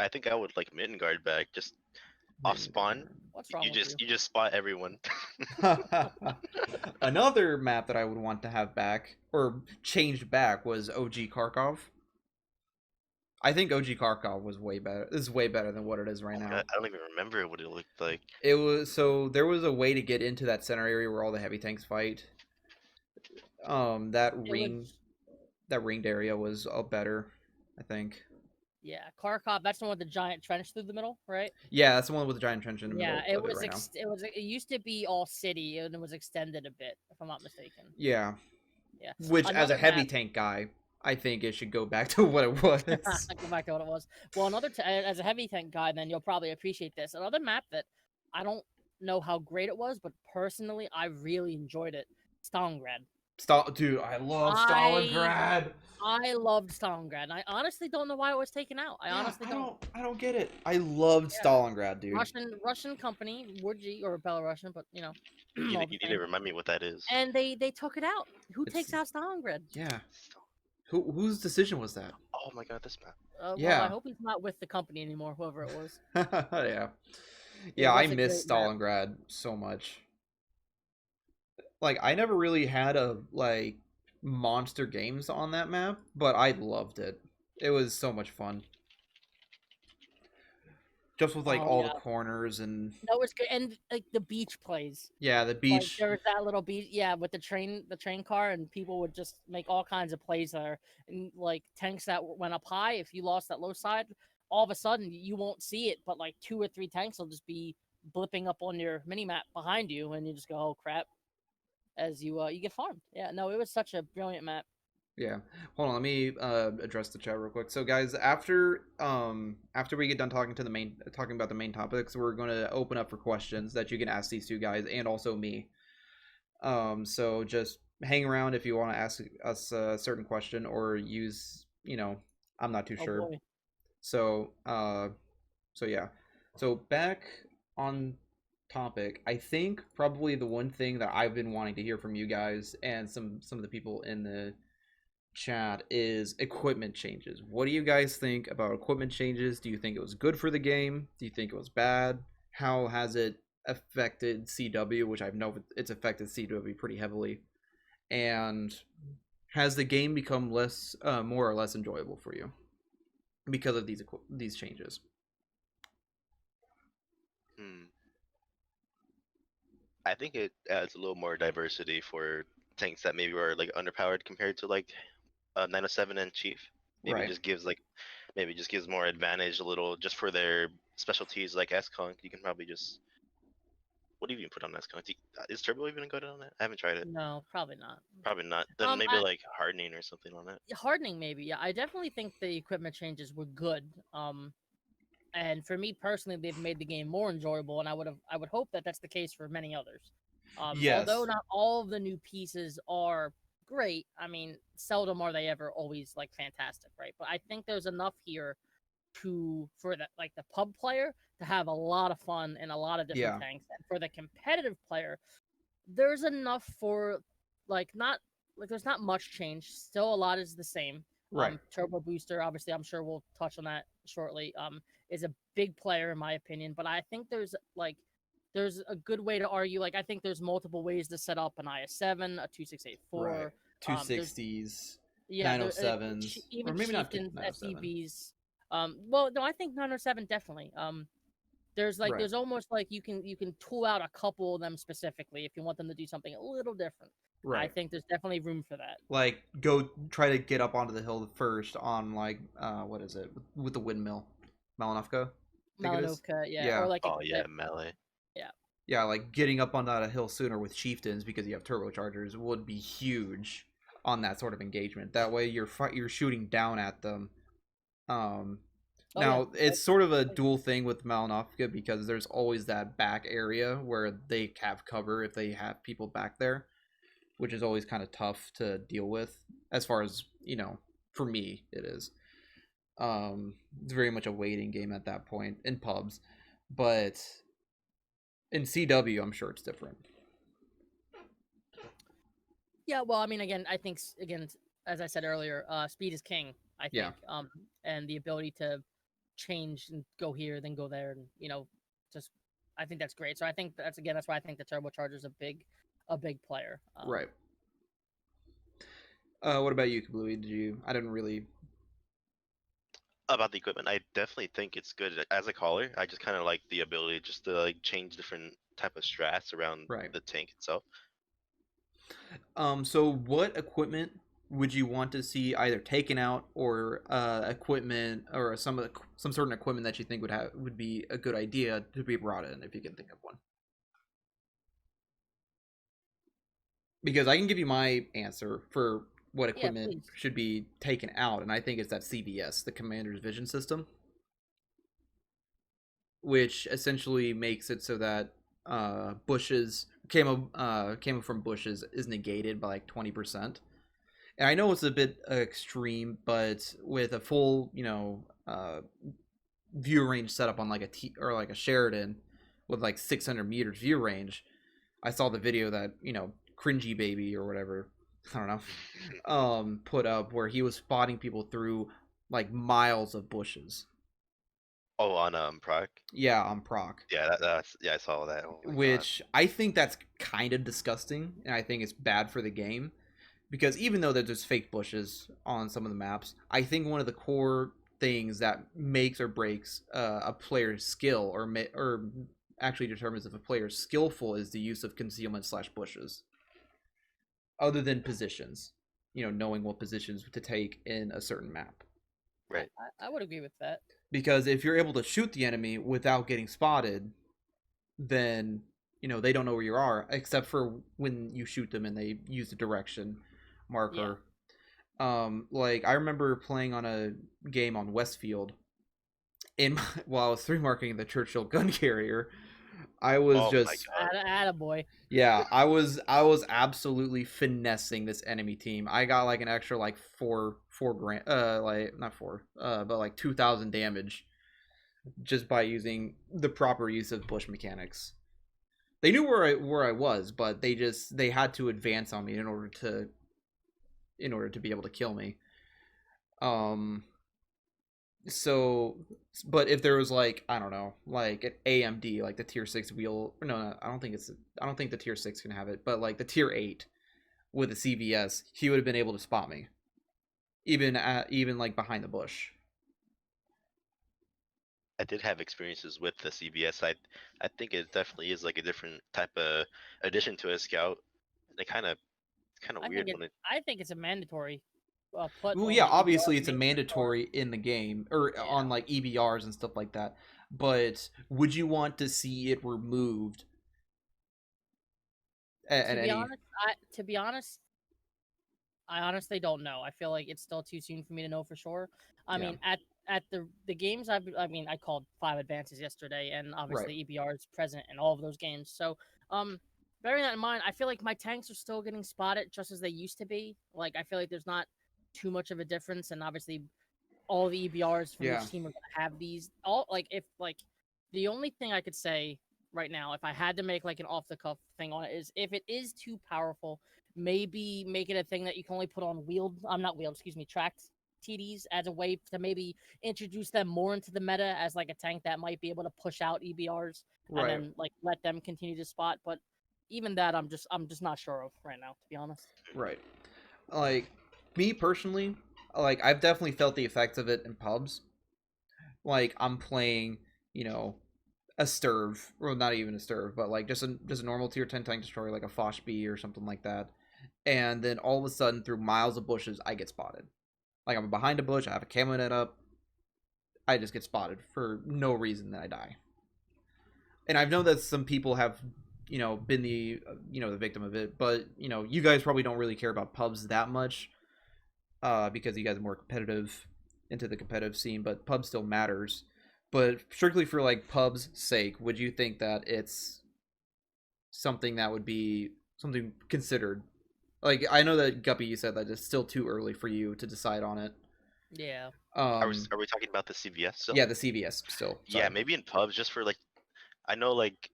think I would like Mitten Guard back, just off spawn. What's wrong with you just spot everyone. Another map that I would want to have back, or changed back, was OG Kharkov. I think OG Kharkov was way better. This is way better than what it is right now. I don't even remember what it looked like. It was there was a way to get into that center area where all the heavy tanks fight. That ringed area was better, I think. Yeah, Kharkov. That's the one with the giant trench through the middle, right? Yeah, that's the one with the giant trench in the middle. Yeah, it used to be all city, and it was extended a bit, if I'm not mistaken. Yeah. Yeah. Which, as a heavy tank guy, I think it should go back to what it was. Go back to what it was. Well, as a heavy tank guy, then you'll probably appreciate this. Another map that I don't know how great it was, but personally, I really enjoyed it. Stalingrad. Dude, I love Stalingrad. I loved Stalingrad. I honestly don't know why it was taken out. I don't get it. I loved Stalingrad, dude. Russian company, Wurji, or Belarusian, but you know. You need to remind me what that is. And they took it out. Who takes out Stalingrad? Yeah. Whose decision was that? Oh my god, this map. Well, I hope he's not with the company anymore, whoever it was. Yeah. Yeah, I miss Stalingrad so much. Like, I never really had monster games on that map, but I loved it. It was so much fun. just with like Oh all the yeah, corners and that was good, and like the beach plays. yeah, the Like beach. there was that little beach, yeah, with the train car, and people would just make all kinds of plays there. And like tanks that went up high, if you lost that low side, all of a sudden you won't see it, but like 2 or 3 tanks will just be blipping up on your mini map behind you, and you just go, oh crap, as you get farmed. Yeah, no, it was such a brilliant map. Yeah. Hold on, let me address the chat real quick. So guys, after we get done talking about the main topics, we're going to open up for questions that you can ask these two guys and also me. So just hang around if you want to ask us a certain question or use, I'm not too Oh sure. boy. So, so yeah. So back on topic, I think probably the one thing that I've been wanting to hear from you guys and some of the people in the chat is equipment changes. What do you guys think about equipment changes? Do you think it was good for the game? Do you think it was bad? How has it affected CW, which I know it's affected CW pretty heavily? And has the game become more or less enjoyable for you because of these changes? I think it adds a little more diversity for tanks that maybe were like underpowered compared to like 907 and Chief. Maybe Right. just gives like maybe just gives more advantage a little just for their specialties like S-Conk. You can probably just what do you even put on S-Conk? Is Turbo even good on it? I haven't tried it. No, probably not. Probably not. Then maybe I like hardening or something on it. hardening maybe. Yeah, I definitely think the equipment changes were good. And for me personally, they've made the game more enjoyable, and I would hope that that's the case for many others. Although Yes. not all of the new pieces are great, I mean, seldom are they ever always like fantastic, right? But I think there's enough here for the pub player to have a lot of fun in a lot of different Yeah. tanks, and for the competitive player, there's enough for not there's not much change. Still, a lot is the same. Right. Turbo Booster, obviously, I'm sure we'll touch on that shortly. Is a big player in my opinion, but I think there's a good way to argue. Like I think there's multiple ways to set up an IS-7, a 2684. Right. There's 260s, yeah, 907s, or even maybe not chieftains, 907. SEVs. Well, no, I think 907 definitely. Right. There's almost like you can tool out a couple of them specifically if you want them to do something a little different. I Right. think there's definitely room for that. Like go try to get up onto the hill first on like what is it with the windmill, Malinovka, I think it is. Malinovka, yeah, or Yeah. like Oh yeah, melee. yeah. Yeah, like getting up on that hill sooner with chieftains because you have turbochargers would be huge on that sort of engagement. That way you're shooting down at them. Um, Oh yeah. Now it's sort of a dual thing with Malinovka because there's always that back area where they have cover if they have people back there, which is always kind of tough to deal with. As far as for me, it is. It's very much a waiting game at that point in pubs, but in CW, I'm sure it's different. Yeah, well, I mean, again, I think again, as I said earlier, speed is king. I think, Yeah. And the ability to change and go here, then go there, and just I think that's great. So I think that's why I think the turbocharger is a big player. Right. What about you, Kablewy? I didn't really. About the equipment, I definitely think it's good as a caller. I just kind of like the ability just to like change different type of strats around Right. the tank itself. So what equipment would you want to see either taken out or equipment or some certain equipment that you think would be a good idea to be brought in if you can think of one? Because I can give you my answer for what Yeah, equipment please. should be taken out, and I think it's that CVS, the Commander's Vision System, which essentially makes it so that bushes came from bushes is negated by like 20%. And I know it's a bit extreme, but with a full view range setup on like or like a Sheridan with like 600 meters view range, I saw the video that cringy baby or whatever, I don't know, put up where he was spotting people through like miles of bushes. Oh, on proc. Yeah, on proc. Yeah, that's yeah, I saw that. Oh my Which I think that's kind of disgusting, and I think it's bad for the game because even though there's fake bushes on some of the maps, I think one of the core things that makes or breaks a player's skill, or actually determines if a player is skillful, is the use of concealment/bushes. Other than positions, knowing what positions to take in a certain map. Right. I would agree with that. Because if you're able to shoot the enemy without getting spotted, then they don't know where you are, except for when you shoot them and they use the direction marker. Like I remember playing on a game on Westfield, while I was 3-marking the Churchill gun carrier, I was Oh my just god. Attaboy. yeah, I was absolutely finessing this enemy team. I got like an extra like four grand, like not four, but like 2,000 damage just by using the proper use of bush mechanics. They knew where I was, but they had to advance on me in order to be able to kill me. So, but if there was like, I don't know, like an AMD, like the tier 6 wheel, no, I don't think the tier 6 can have it, but like the tier 8 with a CVS, he would have been able to spot me, even like behind the bush. I did have experiences with the CBS. I think it definitely is like a different type of addition to a scout. It kind of weird when it. I think it's a mandatory. Put Well, on yeah, the EBR obviously to it's a make sure. mandatory in the game or Yeah. on like EBRs and stuff like that. But would you want to see it removed at any? To be honest, I honestly don't know. I feel like it's still too soon for me to know for sure. I Yeah. mean, at the games I called 5 advances yesterday, and obviously EBR is present in all of those games. So, bearing that in mind, I feel like my tanks are still getting spotted just as they used to be. Like, I feel like there's not too much of a difference, and obviously, all the EBRs from Yeah. each team are gonna have these. All like if like the only thing I could say right now, if I had to make like an off the cuff thing on it, is if it is too powerful, maybe make it a thing that you can only put on tracked TDs as a way to maybe introduce them more into the meta as like a tank that might be able to push out EBRs and then like let them continue to spot. But even that, I'm just not sure of right now, to be honest. Right. Like me personally, like I've definitely felt the effects of it in pubs. Like I'm playing, a Sturv, or not even a Sturv, but like just a normal tier 10 tank destroyer, like a Foch B or something like that. And then all of a sudden, through miles of bushes, I get spotted. Like I'm behind a bush, I have a camo net up, I just get spotted for no reason, that I die. And I've known that some people have, been the victim of it, but you guys probably don't really care about pubs that much, because you guys are more competitive, into the competitive scene, but pub still matters. But strictly for like pub's sake, would you think that it's something that would be something considered? Like I know that Guppy, you said that it's still too early for you to decide on it. Yeah. Are we talking about the CVS still? Yeah, the CVS still. Sorry. Yeah, maybe in pubs just for like. I know like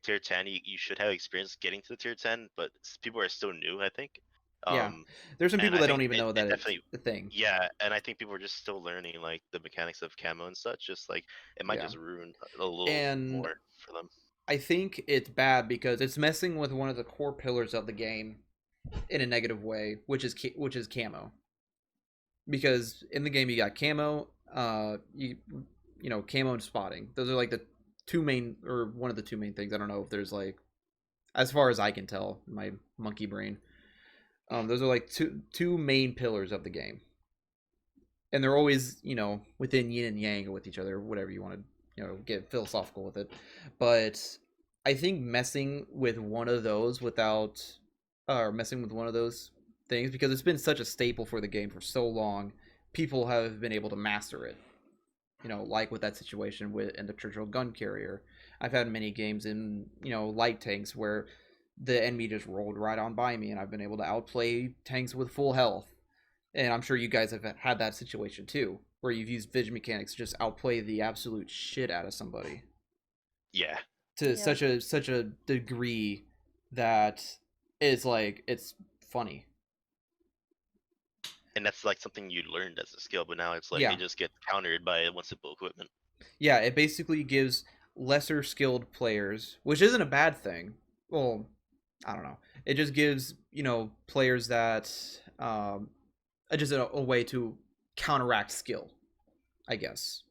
tier 10, you should have experience getting to the tier 10, but people are still new. I think. Yeah, there's some And people I that think don't even know that it's definitely. a thing. Yeah, and I think people are just still learning like the mechanics of camo and such. Just like it might Yeah. just ruin a little And more for them. I think it's bad because it's messing with one of the core pillars of the game in a negative way, which is camo. Because in the game you got camo, camo and spotting. Those are like the two main, or one of the two main things. I don't know if there's like, as far as I can tell, my monkey brain. Those are like two main pillars of the game, and they're always within yin and yang with each other, whatever you want to get philosophical with it. But I think messing with one of those messing with one of those things, because it's been such a staple for the game for so long, people have been able to master it. Like with that situation in the Churchill gun carrier, I've had many games in light tanks where the enemy just rolled right on by me, and I've been able to outplay tanks with full health. And I'm sure you guys have had that situation too, where you've used vision mechanics to just outplay the absolute shit out of somebody. Yeah. To such a degree that it's funny. And that's like something you learned as a skill, but now it's like Yeah. it just gets countered by one simple equipment. Yeah, it basically gives lesser skilled players, which isn't a bad thing. Well, I don't know. It just gives players that just a way to counteract skill. I guess.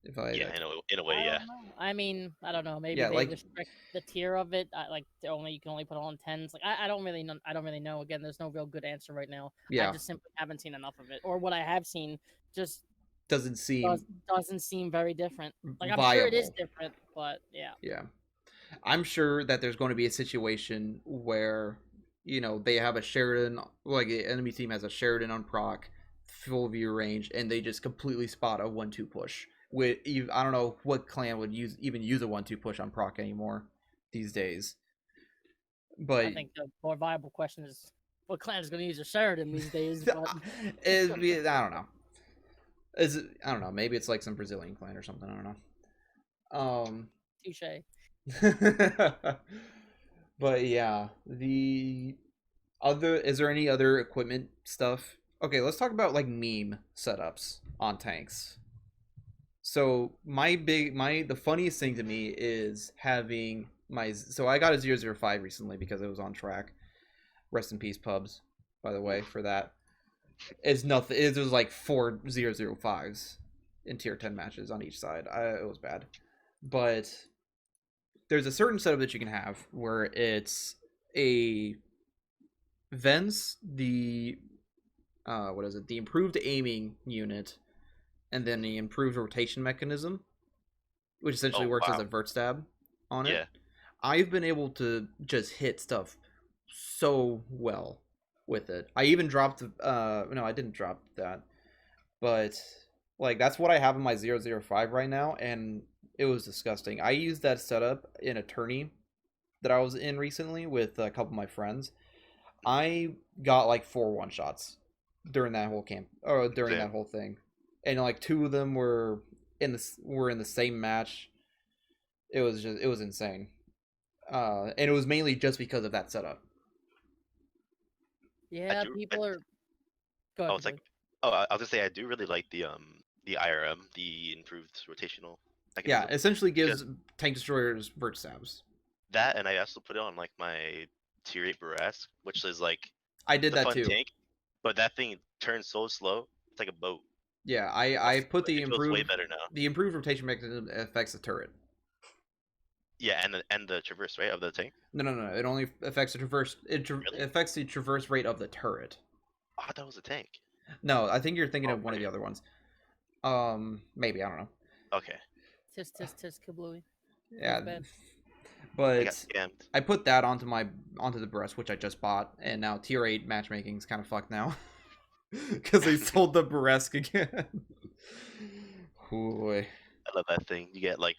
If Yeah, in a way, I yeah. don't know. I mean, I don't know. Maybe Yeah, they like- restrict the tier of it. Like you can only put on 10s. Like I don't really know. I don't really know. Again, there's no real good answer right now. I Yeah, just simply haven't seen enough of it, or what I have seen just doesn't seem doesn't seem very different. Like I'm sure it is viable. different, but yeah. Yeah. I'm sure that there's going to be a situation where, you know, they have a Sheridan, like the enemy team has a Sheridan on proc, full view range, and they just completely spot a 1-2 push. With I don't know what clan would even use a 1-2 push on proc anymore these days. But I think the more viable question is what clan is going to use a Sheridan these days. But I don't know. I don't know. Maybe it's like some Brazilian clan or something. I don't know. touche. But yeah, is there any other equipment stuff? Okay, let's talk about like meme setups on tanks. So the funniest thing to me is having so I got a 005 recently because it was on track. Rest in peace, pubs, by the way, for that. It's nothing. It was like 4 005s in tier 10 matches on each side. It was bad. But there's a certain setup that you can have where it's a Vents, the what is it? The improved aiming unit, and then the improved rotation mechanism, which essentially works as a vert stab on it. Yeah. I've been able to just hit stuff so well with it. I even dropped no, I didn't drop that. But like that's what I have in my 005 right now, and it was disgusting. I used that setup in a tourney that I was in recently with a couple of my friends. I got like 4 1-shots during that whole camp, or during that whole thing, and like 2 of them were in the same match. It was insane, and it was mainly just because of that setup. Yeah, people are. Go ahead, it's like, I was gonna say I do really like the IRM, the improved rotational mechanism. Yeah, essentially gives tank destroyers vert stabs. That, and I also put it on like my tier 8 Burrasque, which is like I did that fun too. tank, but that thing turns so slow. It's like a boat. Yeah, I put the it feels way better now. The improved rotation mechanism affects the turret. Yeah, and the traverse rate of the tank. No. It only affects the traverse. It affects the traverse rate of the turret. Oh, I thought it was a tank. No, I think you're thinking of one of the other ones. Maybe, I don't know. Okay. Tis Kablewy. Yeah, but I put that onto the breast, which I just bought, and now tier 8 matchmaking is kind of fucked now because they sold the Burrasque again. Ooh, boy. I love that thing. You get like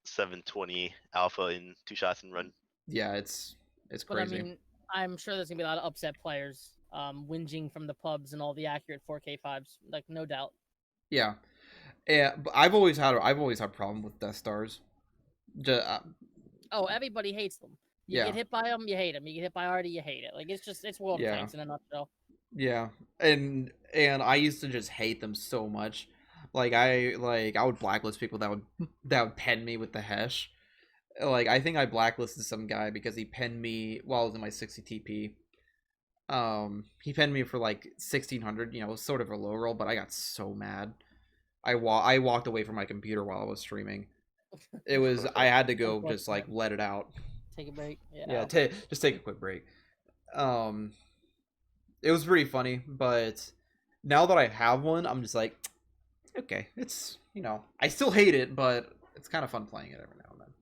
720 alpha in 2 shots and run. Yeah, it's crazy. But I mean, I'm sure there's gonna be a lot of upset players, whinging from the pubs and all the accurate 4K5s, like no doubt. Yeah, but I've always had a problem with Death Stars. Everybody hates them. You get hit by them, you hate them. You get hit by Artie, you hate it. Like it's World of Tanks in a nutshell. Yeah, and I used to just hate them so much. I would blacklist people that would pen me with the Hesh. Like I think I blacklisted some guy because he penned me while I was in my 60 TP. He penned me for like 1600. You know, sort of a low roll, but I got so mad. I walked away from my computer while I was streaming. It was I had to go just like let it out. Take a break. Yeah, just take a quick break. It was pretty funny, but now that I have one, I'm just like, okay, it's, you know, I still hate it, but it's kind of fun playing it every now and then.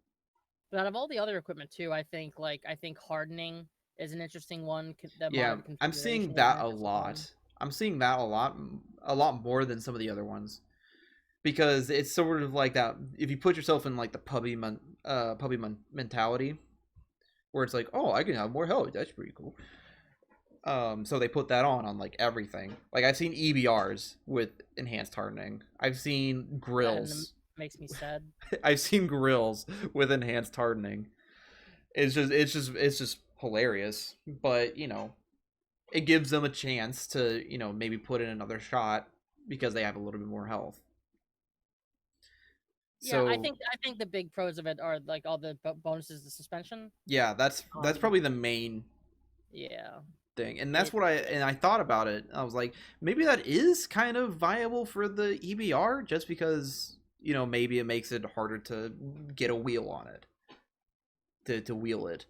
But out of all the other equipment too, I think hardening is an interesting one. Yeah, I'm seeing that a lot. I'm seeing that a lot more than some of the other ones, because it's sort of like that. If you put yourself in like the puppy mentality, where it's like, oh, I can have more health. That's pretty cool. So they put that on like everything. Like I've seen EBRs with enhanced hardening. I've seen grills. Makes me sad. I've seen grills with enhanced hardening. It's just hilarious. But you know, it gives them a chance to, you know, maybe put in another shot because they have a little bit more health. Yeah, I think the big pros of it are like all the bonuses, the suspension. Yeah, that's probably the main. Yeah. thing, and that's what I thought about it. I was like, maybe that is kind of viable for the EBR, just because maybe it makes it harder to get a wheel on it, to wheel it.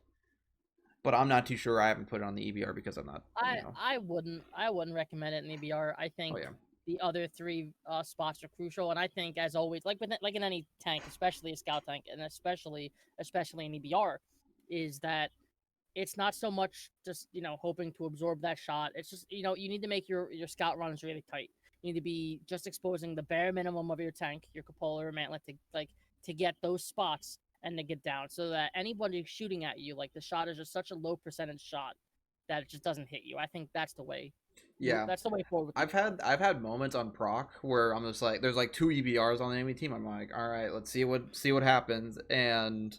But I'm not too sure. I haven't put it on the EBR because I'm not. I wouldn't recommend it in EBR. I think the other three spots are crucial, and I think, as always, like in any tank, especially a scout tank, and especially in EBR, is that it's not so much just hoping to absorb that shot. It's just you need to make your scout runs really tight. You need to be just exposing the bare minimum of your tank, your cupola or mantlet, to get those spots and to get down, so that anybody shooting at you, like, the shot is just such a low percentage shot that it just doesn't hit you. I think that's the way. Yeah, that's the way forward. I've had moments on proc where I'm just like, there's like 2 EBRs on the enemy team. I'm like, all right, let's see what happens, and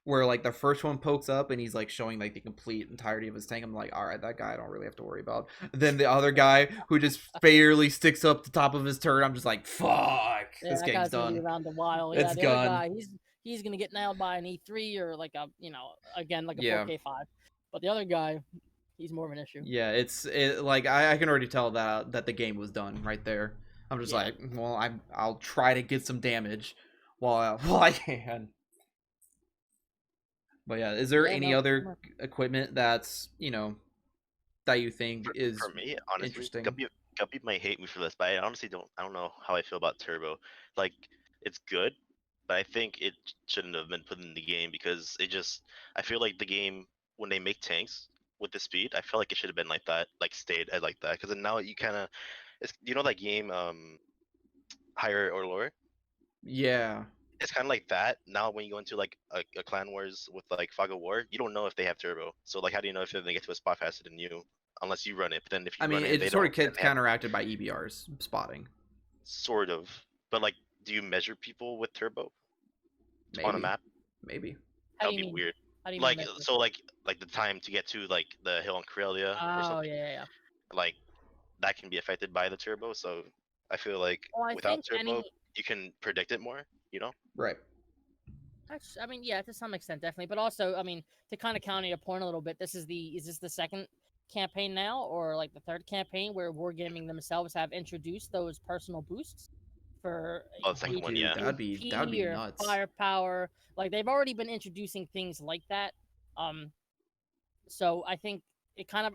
where like the first one pokes up and he's like showing like the complete entirety of his tank. I'm like, all right, that guy I don't really have to worry about. Then the other guy who just barely sticks up the top of his turret, I'm just like, fuck, this game's done. Around a while. It's the done. Other guy, he's gonna get nailed by an E3 or like a again like a 4K5. But the other guy, he's more of an issue. Yeah, like I can already tell that the game was done right there. I'm just like, well, I'll try to get some damage while I can. But yeah, is there any other equipment that's that you think is for me, honestly, interesting? Guppy might hate me for this, but I honestly don't know how I feel about turbo. Like, it's good, but I think it shouldn't have been put in the game because I feel like the game, when they make tanks with the speed, I feel like it should have been like that, like stayed at like that, because then now you kind of, it's that game higher or lower. Yeah. It's kind of like that. Now when you go into like a clan wars with like Fog of War, you don't know if they have turbo. So like, how do you know if they get to a spot faster than you? Unless you run it. But then if you run it, it's sort of gets counteracted by EBR's spotting. Sort of. But like, do you measure people with turbo on a map? Maybe. That would be weird. Like, so like the time to get to like the hill on Corellia or something. Yeah. Like, that can be affected by the turbo. So I feel like without turbo, you can predict it more. Right. I mean, yeah, to some extent, definitely. But also, I mean, to kind of counter your point a little bit, is this the second campaign now, or like the third campaign where Wargaming themselves have introduced those personal boosts for the second one? Yeah, that'd be nuts. Firepower, like they've already been introducing things like that. So I think it kind of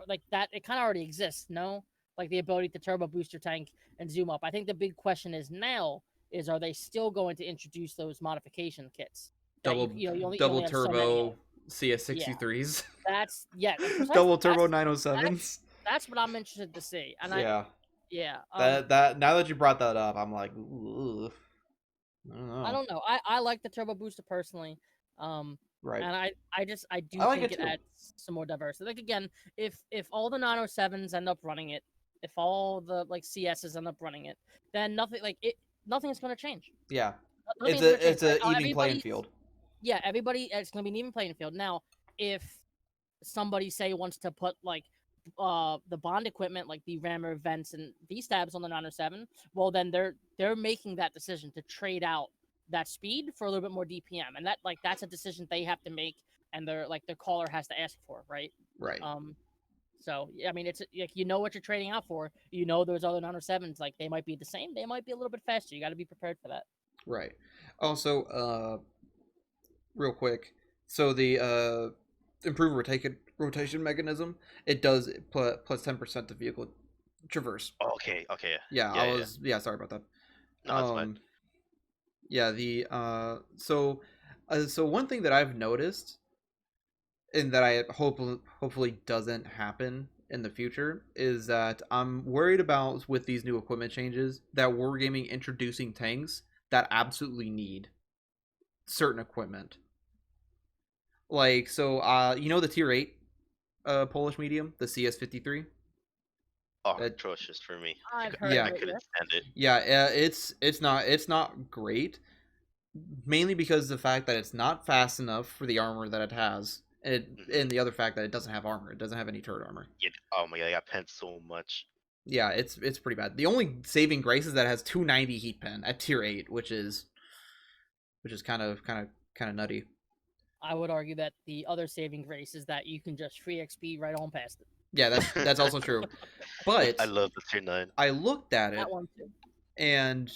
already exists. No, like the ability to turbo boost your tank and zoom up. I think the big question is now, are they still going to introduce those modification kits? Double turbo CS63s. That's double turbo 907s. That's what I'm interested to see. And yeah. That now that you brought that up, I'm like, ooh, I don't know. I like the turbo booster personally. Right. And I do think it adds some more diversity. Like, again, if all the 907s end up running it, if all the like CSs end up running it, then nothing's going to change. Yeah. It's an even playing field. Yeah, it's going to be an even playing field. Now, if somebody, say, wants to put like the bond equipment, like the rammer vents and V-stabs on the 907, well, then they're making that decision to trade out that speed for a little bit more DPM, and that's a decision they have to make, and their caller has to ask for, right? Right. So I mean, it's like, what you're trading out for. Those other 907s, like, they might be the same, they might be a little bit faster. You got to be prepared for that. Right. Also, real quick, so the improved rotation mechanism, it does put plus 10% to vehicle traverse. Okay. Yeah. Sorry about that. No, that's fine. Yeah. So one thing that I've noticed, and that I hopefully doesn't happen in the future, is that I'm worried about, with these new equipment changes, that Wargaming introducing tanks that absolutely need certain equipment. Like, so the tier 8 Polish medium, the CS53. Oh, atrocious for me. I've heard I couldn't stand it. Yeah, it's not great, mainly because of the fact that it's not fast enough for the armor that it has, and the other fact that it doesn't have armor. It doesn't have any turret armor. Yeah, oh my god, I got penned so much. Yeah, it's pretty bad. The only saving grace is that it has 290 heat pen at tier 8, which is kind of nutty. I would argue that the other saving grace is that you can just free XP right on past it. Yeah, that's also true. But I love the tier 9. I looked at That it one too. and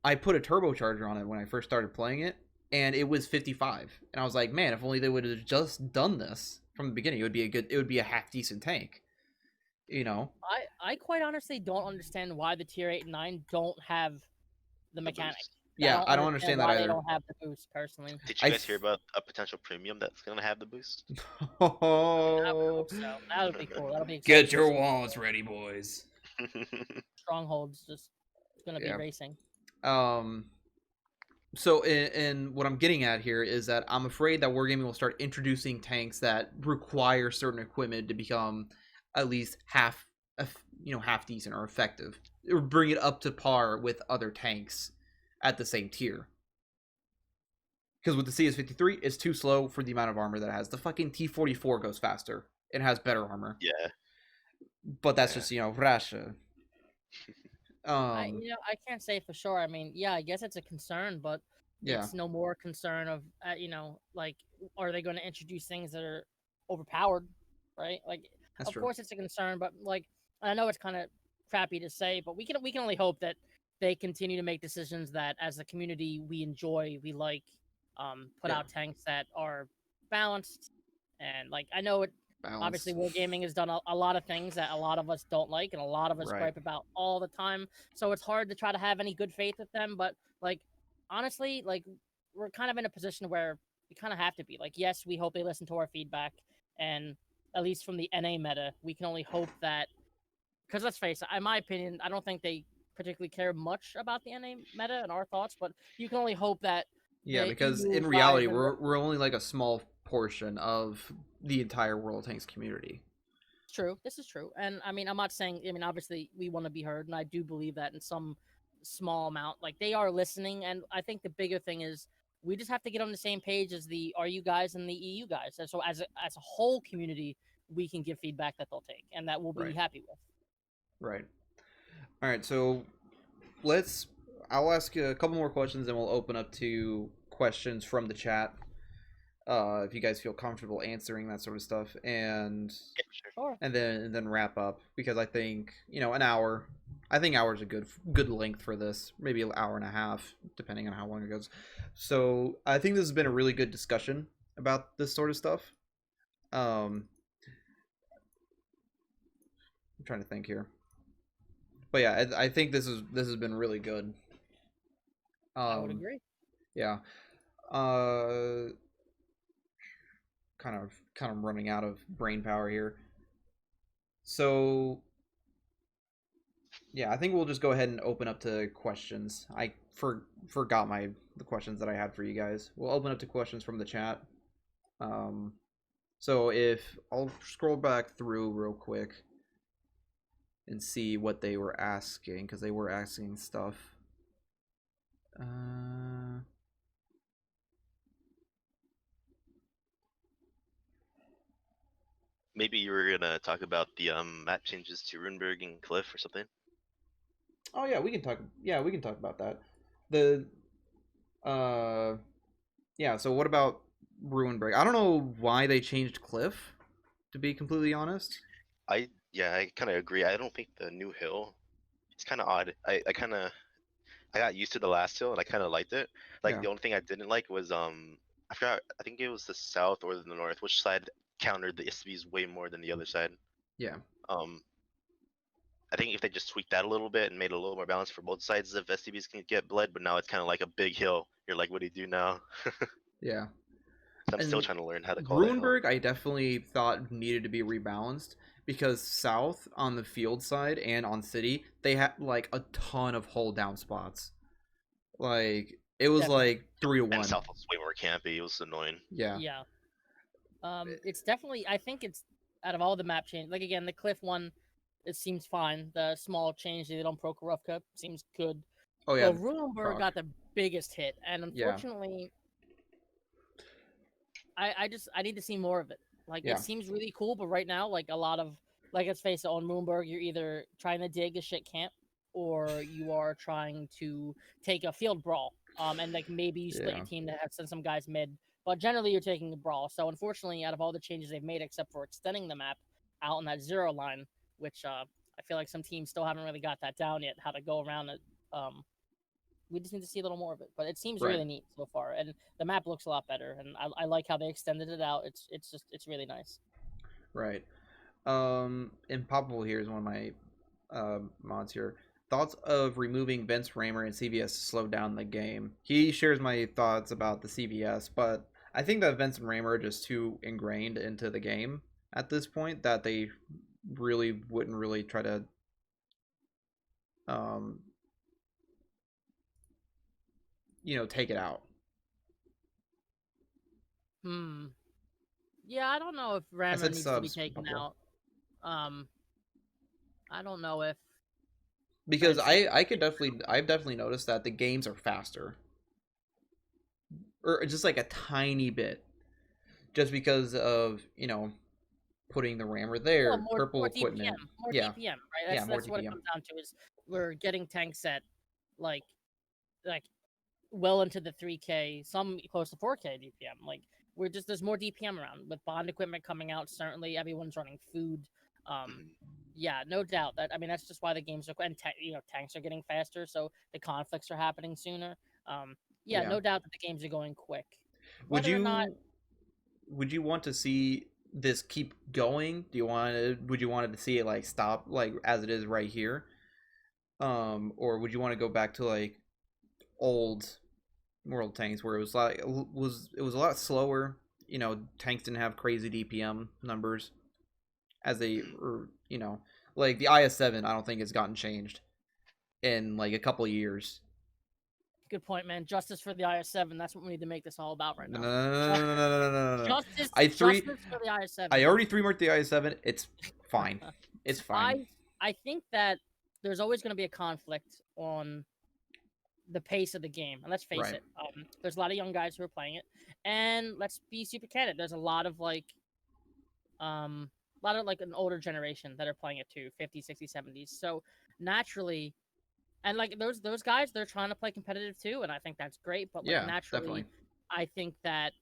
I put a turbocharger on it when I first started playing it, and it was 55. And I was like, man, if only they would have just done this from the beginning, it would be a half decent tank. You know? I quite honestly don't understand why the tier 8 and 9 don't have the The mechanic. boost. Yeah, I don't understand understand that why they either. don't have the boost personally. Did you I guys hear about a potential premium that's gonna have the boost? I would hope so. That would be cool. That'll be exciting. Get your wallets ready, boys. Strongholds just gonna be Yeah. racing. So, and what I'm getting at here is that I'm afraid that Wargaming will start introducing tanks that require certain equipment to become at least half decent or effective, or bring it up to par with other tanks at the same tier. Because with the CS53, it's too slow for the amount of armor that it has. The fucking T44 goes faster. It has better armor. Yeah. But that's just, Russia. I can't say for sure. I mean, yeah, I guess it's a concern, but Yeah, it's no more concern of like, are they going to introduce things that are overpowered, right? Like, that's of true. course it's a concern, but like, I know it's kind of crappy to say, but we can only hope that they continue to make decisions that, as a community, we enjoy, we like, put Yeah. out tanks that are balanced, and like, I know it. Balance. Obviously, Wargaming has done a lot of things that a lot of us don't like, and a lot of us Right. gripe about all the time. So it's hard to try to have any good faith with them. But like, honestly, like, we're kind of in a position where we kind of have to be. Like, yes, we hope they listen to our feedback, and at least from the NA meta, we can only hope that. Because let's face it, in my opinion, I don't think they particularly care much about the NA meta and our thoughts. But you can only hope that Yeah, the because EU in guys reality, and we're only like a small portion of the entire World Tanks community. true. This is true. And I mean, I'm not saying, I mean, obviously we want to be heard, and I do believe that in some small amount. Like, they are listening, and I think the bigger thing is we just have to get on the same page as the RU guys and the EU guys. And so as a whole community, we can give feedback that they'll take and that we'll be Right. happy with. Right. All right. So I'll ask you a couple more questions, and we'll open up to questions from the chat. If you guys feel comfortable answering that sort of stuff, and Yeah, sure. Sure. and then wrap up, because I think an hour. I think hour's a good length for this. Maybe an hour and a half, depending on how long it goes. So I think this has been a really good discussion about this sort of stuff. I'm trying to think here, but yeah, I think this has been really good. I would agree. Yeah. Kind of running out of brain power here. So yeah, I think we'll just go ahead and open up to questions. I forgot the questions that I had for you guys. We'll open up to questions from the chat. So if I'll scroll back through real quick and see what they were asking, because they were asking stuff. Maybe you were gonna talk about the map changes to Runeberg and Cliff or something. Oh yeah, we can talk. Yeah, we can talk about that. The yeah. So what about Ruinberg? I don't know why they changed Cliff. To be completely honest. I kind of agree. I don't think the new hill. It's kind of odd. I got used to the last hill and I kind of liked it. Like Yeah. the only thing I didn't like was I forgot. I think it was the south or the north. Which side countered the SBs way more than the other side? Yeah. I think if they just tweaked that a little bit and made it a little more balanced for both sides, if STBs can get bled, but now it's kind of like a big hill. You're like, what do you do now? Yeah. I'm still trying to learn how to call Ruinberg, I definitely thought needed to be rebalanced, because south on the field side and on city, they had like a ton of hold down spots. Like it was Definitely. like 3-1. And south was way more campy. It was annoying. Yeah. Yeah. It's definitely, I think it's, out of all the map changes, like, again, the Cliff one, it seems fine. The small change they did on Prokhorovka seems good. Oh yeah. But Ruinberg got the biggest hit, and unfortunately, I need to see more of it. Like, it seems really cool, but right now, like, a lot of, like, let's face it, on Ruinberg, you're either trying to dig a shit camp, or you are trying to take a field brawl. And like, maybe you split your team to have send some guys mid, but generally you're taking a brawl. So unfortunately, out of all the changes they've made, except for extending the map out on that 0 line, which I feel like some teams still haven't really got that down yet, how to go around it. We just need to see a little more of it, but it seems Right. really neat so far, and the map looks a lot better, and I like how they extended it out. It's really nice. Right. Impossible here is one of my mods here. Thoughts of removing Vince Raymer and CVS to slow down the game. He shares my thoughts about the CVS, but I think that Vince and Raymer are just too ingrained into the game at this point that they really wouldn't really try to take it out. Yeah, I don't know if I Rammer said needs to be subs. taken Bubble. out. I don't know if Because Vince- I've definitely noticed that the games are faster, or just like a tiny bit, just because of putting the rammer there, purple more equipment. DPM, more Yeah, DPM, right? yeah, more That's what it DPM. comes down to is we're getting tanks at like well into the 3K, some close to 4K DPM. Like there's more DPM around with bond equipment coming out. Certainly, everyone's running food. Yeah, no doubt. That's just why the games are and tanks are getting faster, so the conflicts are happening sooner. Yeah, Yeah. no doubt that the games are going quick. Would Whether or not you want to see this keep going? Would you want to see it like stop like as it is right here? Or would you want to go back to like old World Tanks where it was a lot slower. Tanks didn't have crazy DPM numbers as they were. Like the IS-7, I don't think has gotten changed in like a couple of years. Good point, man. Justice for the IS-7. That's what we need to make this all about right now. No. Justice I for the IS-7. I already 3-marked the IS-7. It's fine. It's fine. I think that there's always going to be a conflict on the pace of the game, and let's face it. There's a lot of young guys who are playing it, and let's be super candid. There's a lot of an older generation that are playing it too, 50s, 60s, 70s. So naturally, and like those guys, they're trying to play competitive too, and I think that's great. But naturally, definitely. I think that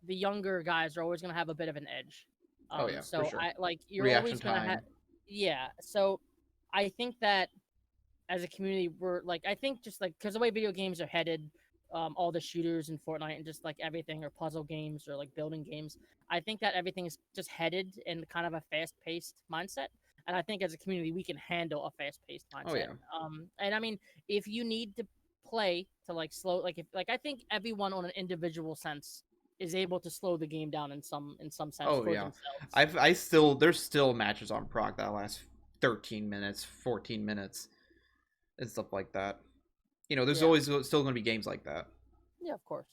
the younger guys are always going to have a bit of an edge. So for sure. You're Reaction always going to have. Yeah. So I think that as a community, we're I think just because the way video games are headed, all the shooters in Fortnite and just everything, or puzzle games or building games, I think that everything is just headed in kind of a fast-paced mindset. And I think as a community, we can handle a fast-paced mindset. Oh yeah. And if you need to play to slow, I think everyone on an individual sense is able to slow the game down in some sense for themselves. There's still matches on proc that last 13 minutes, 14 minutes, and stuff like that. There's always still going to be games like that. Yeah, of course.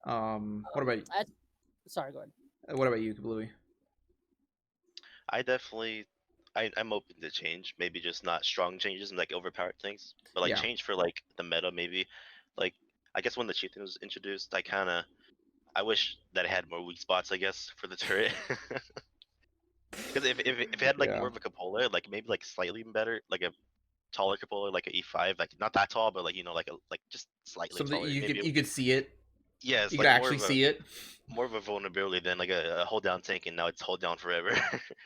What about you? Sorry, go ahead. What about you, Kablewy? I'm open to change. Maybe just not strong changes and overpowered things, but change for the meta. Maybe I guess when the chieftain was introduced, I wish that it had more weak spots. I guess for the turret. Because if it had more of a cupola, maybe slightly better, a taller cupola, like an E5, not that tall, but just slightly something taller. You could see it. Yes, you could actually see it. More of a vulnerability than a hold down tank, and now it's hold down forever,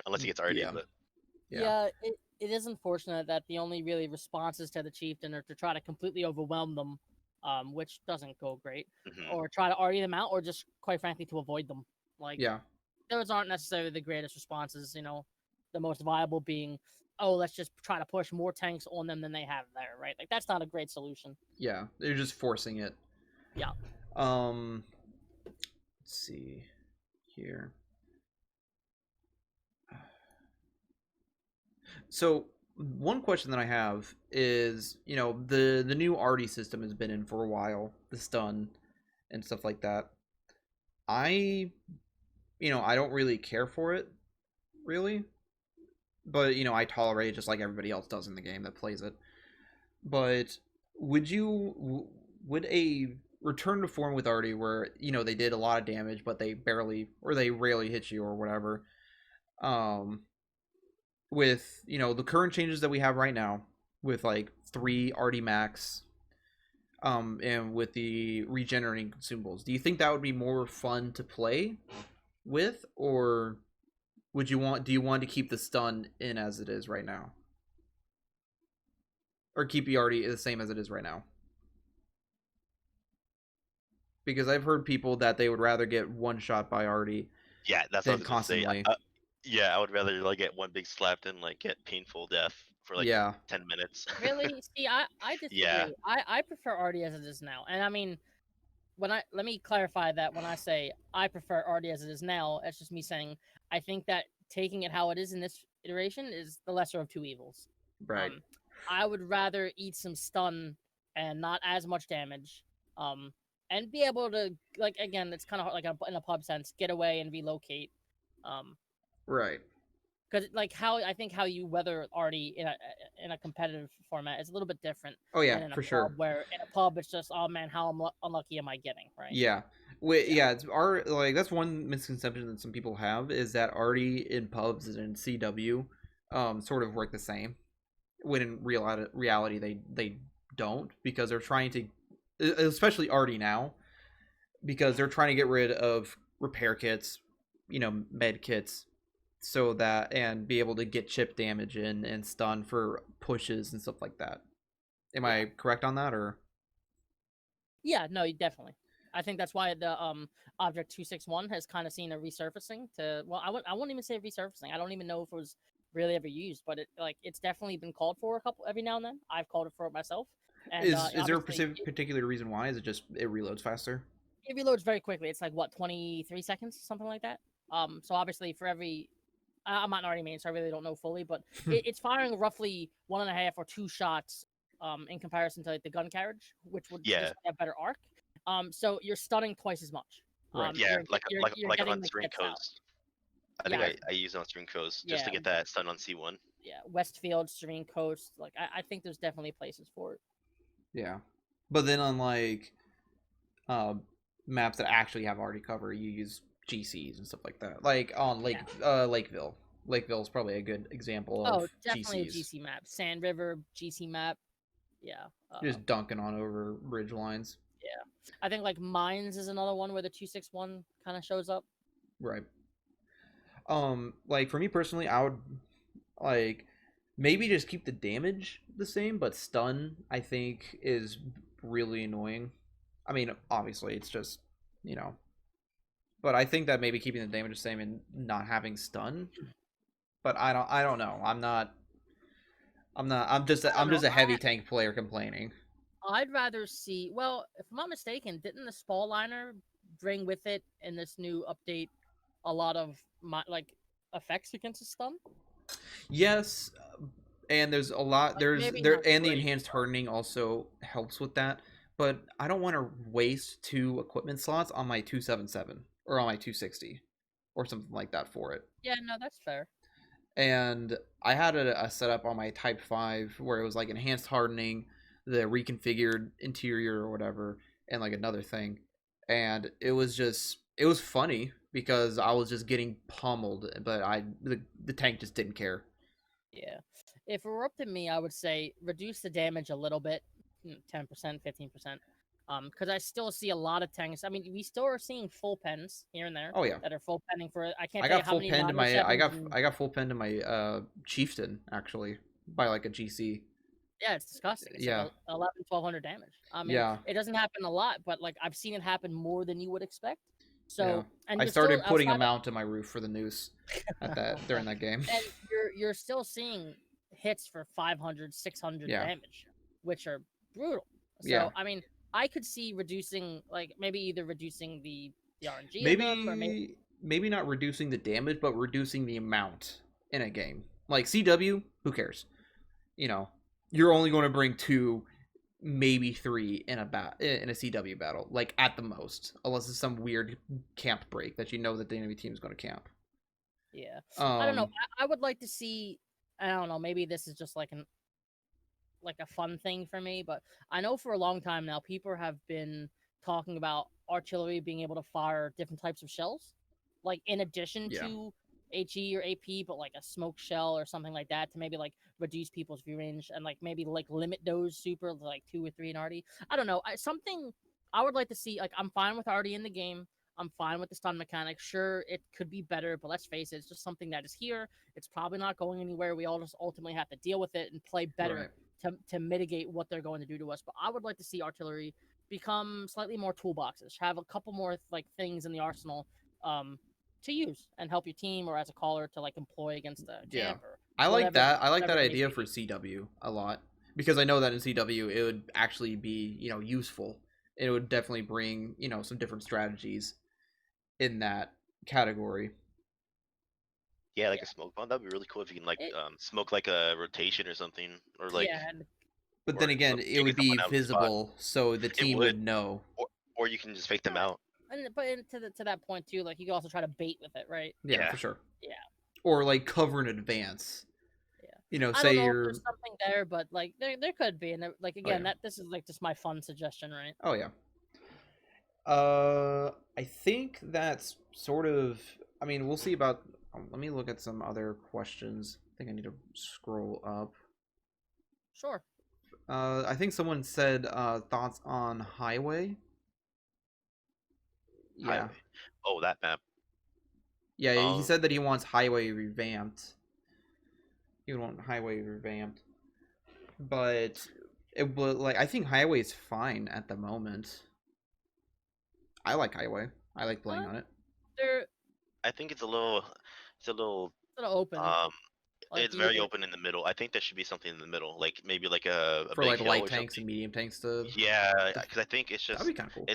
unless he gets RD. But it is unfortunate that the only really responses to the chieftain are to try to completely overwhelm them, which doesn't go great, or try to RD them out, or just quite frankly to avoid them. Those aren't necessarily the greatest responses. The most viable being, oh, let's just try to push more tanks on them than they have there, right? That's not a great solution. Yeah, they're just forcing it. Yeah. Let's see here. So one question that I have is, the new RD system has been in for a while, the stun and stuff like that. I don't really care for it, really. But, I tolerate it just like everybody else does in the game that plays it. But would a return to form with RD where, they did a lot of damage, but they rarely hit you or whatever, with, the current changes that we have right now, with 3 RD max, and with the regenerating consumables, do you think that would be more fun to play with, or Do you want to keep the stun in as it is right now? Or keep the arty the same as it is right now? Because I've heard people that they would rather get one shot by arty Yeah, that's what I than was gonna say. constantly. Yeah, I would rather like get one big slap than like get painful death for like Yeah. 10 minutes. Really? See, I Yeah. disagree. I prefer Artie as it is now, and I mean, let me clarify that when I say I prefer Artie as it is now, it's just me saying I think that taking it how it is in this iteration is the lesser of two evils. Right. I would rather eat some stun and not as much damage, and be able to, like, again, it's kind of like in a pub sense, get away and relocate, Right. because like how I think how you weather Artie in a competitive format is a little bit different Oh yeah, than in a for pub, sure. where in a pub it's just, oh man, how unlucky am I getting, right? Yeah. Yeah, it's like that's one misconception that some people have is that arty in pubs and in CW sort of work the same. When in reality they don't, because they're trying to, especially arty now, because they're trying to get rid of repair kits, med kits, so that and be able to get chip damage in and stun for pushes and stuff like that. Am I correct on that, or? Yeah, no, definitely. I think that's why the Object 261 has kind of seen a resurfacing to, well, I wouldn't even say resurfacing. I don't even know if it was really ever used, but it's definitely been called for a couple every now and then. I've called it for it myself. And Is there a obviously particular reason why? Is it just it reloads faster? it reloads very quickly. It's like what, 23 seconds, something like that. So obviously for every I'm not an arty main, so I really don't know fully, but it's firing roughly 1.5 or 2 shots in comparison to like the gun carriage, which would Yeah. just have better arc. So you're stunning twice as much. Right. Yeah, You're like getting on the String hits out. Coast. I Yeah, think I use it on String Coast just to yeah, get that stun on C1. yeah. Westfield, Serene Coast. Like I think there's definitely places for it. Yeah, but then on like uh, maps that actually have already cover, you use GCs and stuff like that. Like on Lakeville. Lakeville is probably a good example Oh, of definitely GCs. a GC map. Sand River, GC map. Yeah. Just dunking on over bridge lines. Yeah. I think like Mines is another one where the 261 kind of shows up. Right. Like for me personally, I would like maybe just keep the damage the same, but stun I think is really annoying. I mean, obviously it's just, you know, but I think that maybe keeping the damage the same and not having stun. But I don't know. I'm just a heavy tank player complaining. I'd rather see. Well, if I'm not mistaken, didn't the Spall liner bring with it in this new update a lot of like effects against the stun? Yes, and there's a lot Like, maybe there not and the great, enhanced but hardening also helps with that. But I don't want to waste 2 equipment slots on my 277 or on my 260 or something like that for it. yeah, no, that's fair. And I had a setup on my Type 5 where it was like enhanced hardening, the reconfigured interior or whatever, and like another thing. And it was funny because I was just getting pummeled, but the tank just didn't care. Yeah. If it were up to me, I would say reduce the damage a little bit, 10%, 15%. Because I still see a lot of tanks. I mean, we still are seeing full pens here and there Oh yeah. that are full penning for it. I can't I tell you got how full many pen to my 907s and I got full pen to my chieftain actually by like a GC. yeah, it's disgusting. It's Yeah. like 11, 1200 damage. I mean, Yeah. it doesn't happen a lot, but like I've seen it happen more than you would expect. Yeah. So, and I you're still started putting a outside mount to my roof for the noose at that during that game. and you're still seeing hits for 500, 600 Yeah. damage, which are brutal. So, Yeah. I mean, I could see reducing, like maybe either reducing the RNG of them, or Maybe not reducing the damage, but reducing the amount in a game. Like CW, who cares? You know, you're only going to bring 2, maybe 3 in a CW battle, like at the most, unless it's some weird camp break that you know that the enemy team is going to camp. yeah. I don't know. I would like to see. I don't know. Maybe this is just like a fun thing for me, but I know for a long time now people have been talking about artillery being able to fire different types of shells, like in addition Yeah. to HE or AP, but like a smoke shell or something like that to maybe like reduce people's view range and like maybe like limit those super to like 2 or 3 in RD. I don't know. Something I would like to see. Like I'm fine with RD in the game. I'm fine with the stun mechanic. Sure, it could be better, but let's face it, it's just something that is here. It's probably not going anywhere. We all just ultimately have to deal with it and play better to mitigate what they're going to do to us. But I would like to see artillery become slightly more toolboxes, have a couple more like things in the arsenal to use and help your team or as a caller to like employ against the camp or I like whatever, that. I like whatever that the case idea may for be. CW a lot because I know that in CW it would actually be useful. It would definitely bring some different strategies in that category. Yeah, like a smoke bomb. That'd be really cool if you can like It, smoke like a rotation or something, or like yeah, and But then or again, it taking would be someone out of the spot. visible, so the It team would, would know. or you can just fake them uh, out. to that point too, like you can also try to bait with it, right? Yeah, Yeah, for sure. Yeah, Or like cover in advance. yeah. I Say don't know if you're. there's something there, but like there could be, and like Oh yeah. again, that this is like just my fun suggestion, right? Oh yeah. I think that's sort of. I mean, we'll see about. Let me look at some other questions. I think I need to scroll up. Sure. I think someone said thoughts on Highway. Yeah. highway. Oh, that map. Yeah, he Um, said that he wants Highway revamped. He would want Highway revamped. But it will like I think Highway is fine at the moment. I like Highway. I like playing on it. They're I think it's a little, sort of open. um, Like it's you very either open in the middle. I think there should be something in the middle, like maybe like a For big like hill light or tanks something. and medium tanks to Yeah, because I think it's that'd be just kind of cool.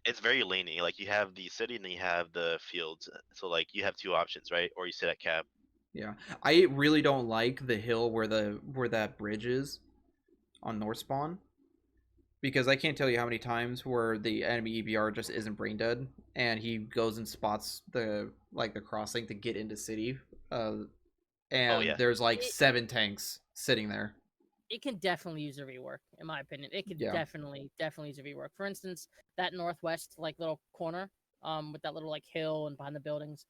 it's very laney. Like you have the city and then you have the fields. So like you have two options, right? Or you sit at cap. Yeah. I really don't like the hill where that bridge is on North Spawn. Because I can't tell you how many times where the enemy EBR just isn't brain dead and he goes and spots the crossing to get into city. Oh And yeah, there's like it, 7 tanks sitting there. it can definitely use a rework, in my opinion. It could Yeah. definitely use a rework. For instance, that northwest like little corner, with that little like hill and behind the buildings,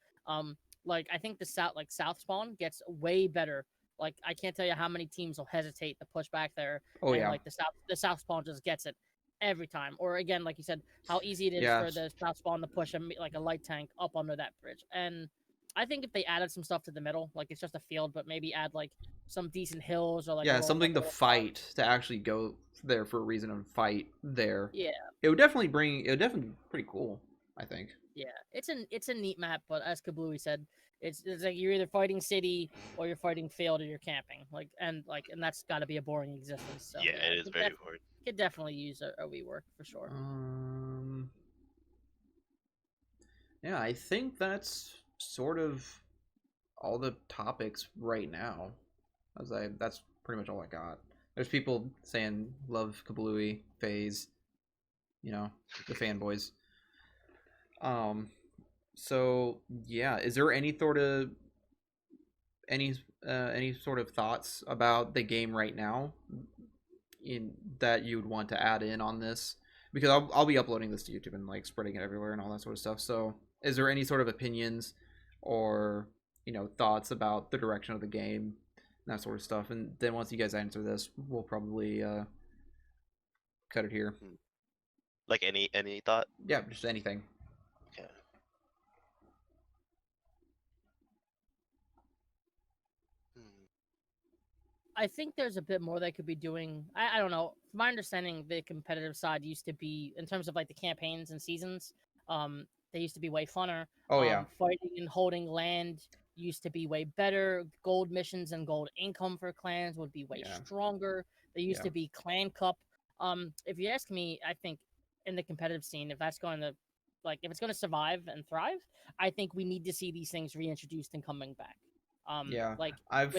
like I think the south spawn gets way better. Like I can't tell you how many teams will hesitate to push back there, Oh and yeah. like the south spawn just gets it every time. Or again, like you said, how easy it is Yeah. for the south spawn to push like a light tank up under that bridge. And I think if they added some stuff to the middle, like it's just a field, but maybe add like some decent hills or like a Yeah, little something to little farm. fight to actually go there for a reason and fight there. Yeah, It would definitely be pretty cool, I think. yeah. It's a neat map, but as Kablewy said, it's like you're either fighting city or you're fighting field or you're camping. And that's got to be a boring existence. So yeah, yeah, it is very hard. could definitely use a rework for sure. Um yeah, I think that's sort of all the topics right now. That's pretty much all I got. There's people saying love Kablooey, Phase, the fanboys. Um, so yeah, is there any any sort of thoughts about the game right now in that you would want to add in on this? Because I'll be uploading this to YouTube and like spreading it everywhere and all that sort of stuff. So, is there any sort of opinions or thoughts about the direction of the game, and that sort of stuff? And then once you guys answer this, we'll probably cut it here. Like any thought? Yeah, just anything. Okay. Hmm. I think there's a bit more they could be doing. I don't know. From my understanding, the competitive side used to be, in terms of like the campaigns and seasons, they used to be way funner. Oh yeah, Fighting and holding land used to be way better. Gold missions and gold income for clans would be way yeah, stronger. There used yeah, to be clan cup. If you ask me, I think in the competitive scene, if that's going to if it's going to survive and thrive, I think we need to see these things reintroduced and coming back. yeah. Like I've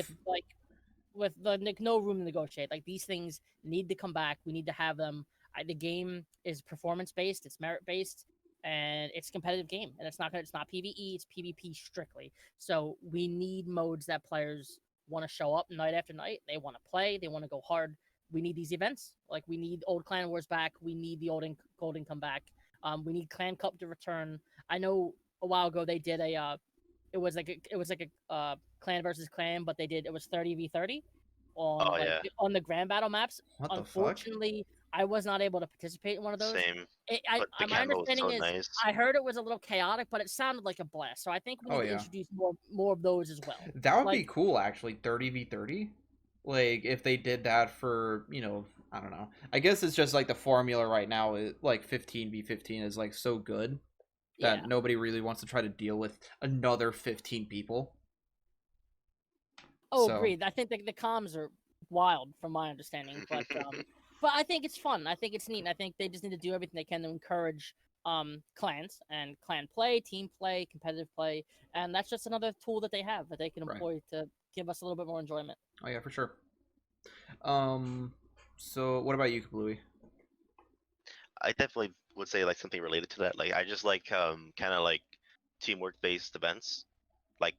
with no room to negotiate. Like these things need to come back. We need to have them. The game is performance based. It's merit based, and it's a competitive game. And it's not PVE. It's PvP strictly. So we need modes that players want to show up night after night. They want to play. They want to go hard. We need these events. Like we need old Clan Wars back. We need the Gold Income back. We need Clan Cup to return. I know a while ago they did a it was like a clan versus clan, but it was 30v30 Oh yeah. on the grand battle maps. what the fuck? Unfortunately, I was not able to participate in one of those. Same. It, But the my camo was understanding so is nice. I heard it was a little chaotic, but it sounded like a blast. So I think we need to introduce more of those as well. That would Like, be cool, actually. 30v30. Like, if they did that for, I don't know. I guess it's just like the formula right now is like 15v15 is like so good that yeah. nobody really wants to try to deal with another 15 people. Oh, So- agreed. I think the comms are wild from my understanding, but I think it's fun. I think it's neat. And I think they just need to do everything they can to encourage clans and clan play, team play, competitive play, and that's just another tool that they have that they can Right. employ to give us a little bit more enjoyment. Oh yeah, for sure. So what about you, Kablewy? I definitely would say like something related to that. Like I just like kind of like teamwork based events. Like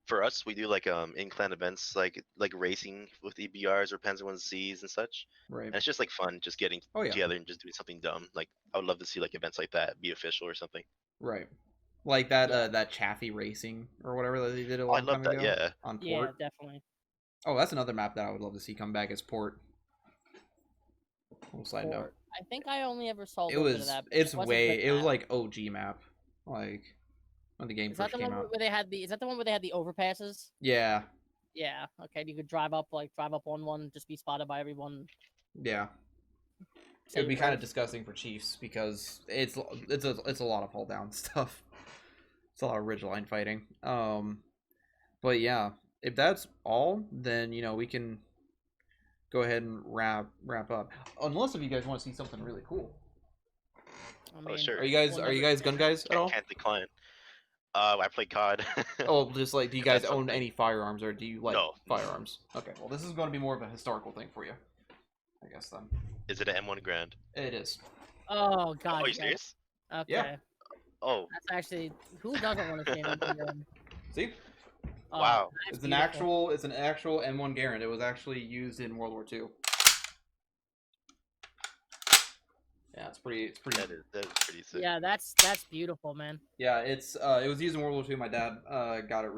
for us, we do like in clan events like racing with EBRs or Panzer 1Cs and such. Right. And it's just like fun, just getting Oh yeah. together and just doing something dumb. Like I would love to see like events like that be official or something. Right. Like that Yeah. that Chaffee Racing or whatever that they did a Oh, I long love time that. ago Yeah. on Port. Yeah, definitely. Oh, that's another map that I would love to see come back as Port. Little side note. I think I only ever saw a It little bit of was that. but it's wasn't way good it was map. like OG map. Like when the game Is that first the came one out. where they had the? Is that the one where they had the overpasses? Yeah. Yeah. Okay. You could drive up on one, just be spotted by everyone. Yeah. It would be kind of disgusting for Chiefs because it's a lot of hold down stuff. It's a lot of ridgeline fighting. But yeah, if that's all, then we can go ahead and wrap up. Unless if you guys want to see something really cool. I mean, sure. Are you guys gun guys at all? Can't decline. I play COD. Oh, just like, do you guys That's own something. any firearms, or do you like No. firearms? Okay, well, this is going to be more of a historical thing for you, I guess then. Is it an M1 Grand? It is. Oh God. Oh, you yes. serious? Okay. Yeah. Oh, That's actually who doesn't want to see an M1 Garand? See, Oh, wow. that's it's an beautiful. actual M1 Garand. It was actually used in World War II. Yeah, it's pretty. That is pretty sick. Yeah, that's beautiful, man. Yeah, it was used in World War II. My dad got it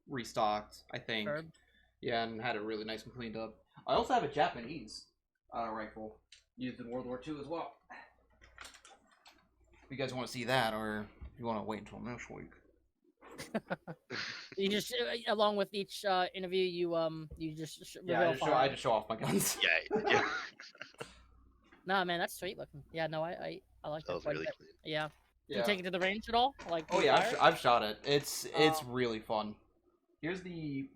restocked, I think. Herb. Yeah, and had it really nice and cleaned up. I also have a Japanese rifle used in World War II as well. If you guys want to see that, or if you want to wait until next week. You just along with each interview, you just reveal I just show off my guns. Yeah, yeah. Nah, man, that's sweet looking. Yeah, no, I like That that was quite a really bit. clean. Yeah. Do Yeah. you take it to the range at all? Like, Oh do you yeah, fire it? I've shot it. It's Oh. really fun. Here's the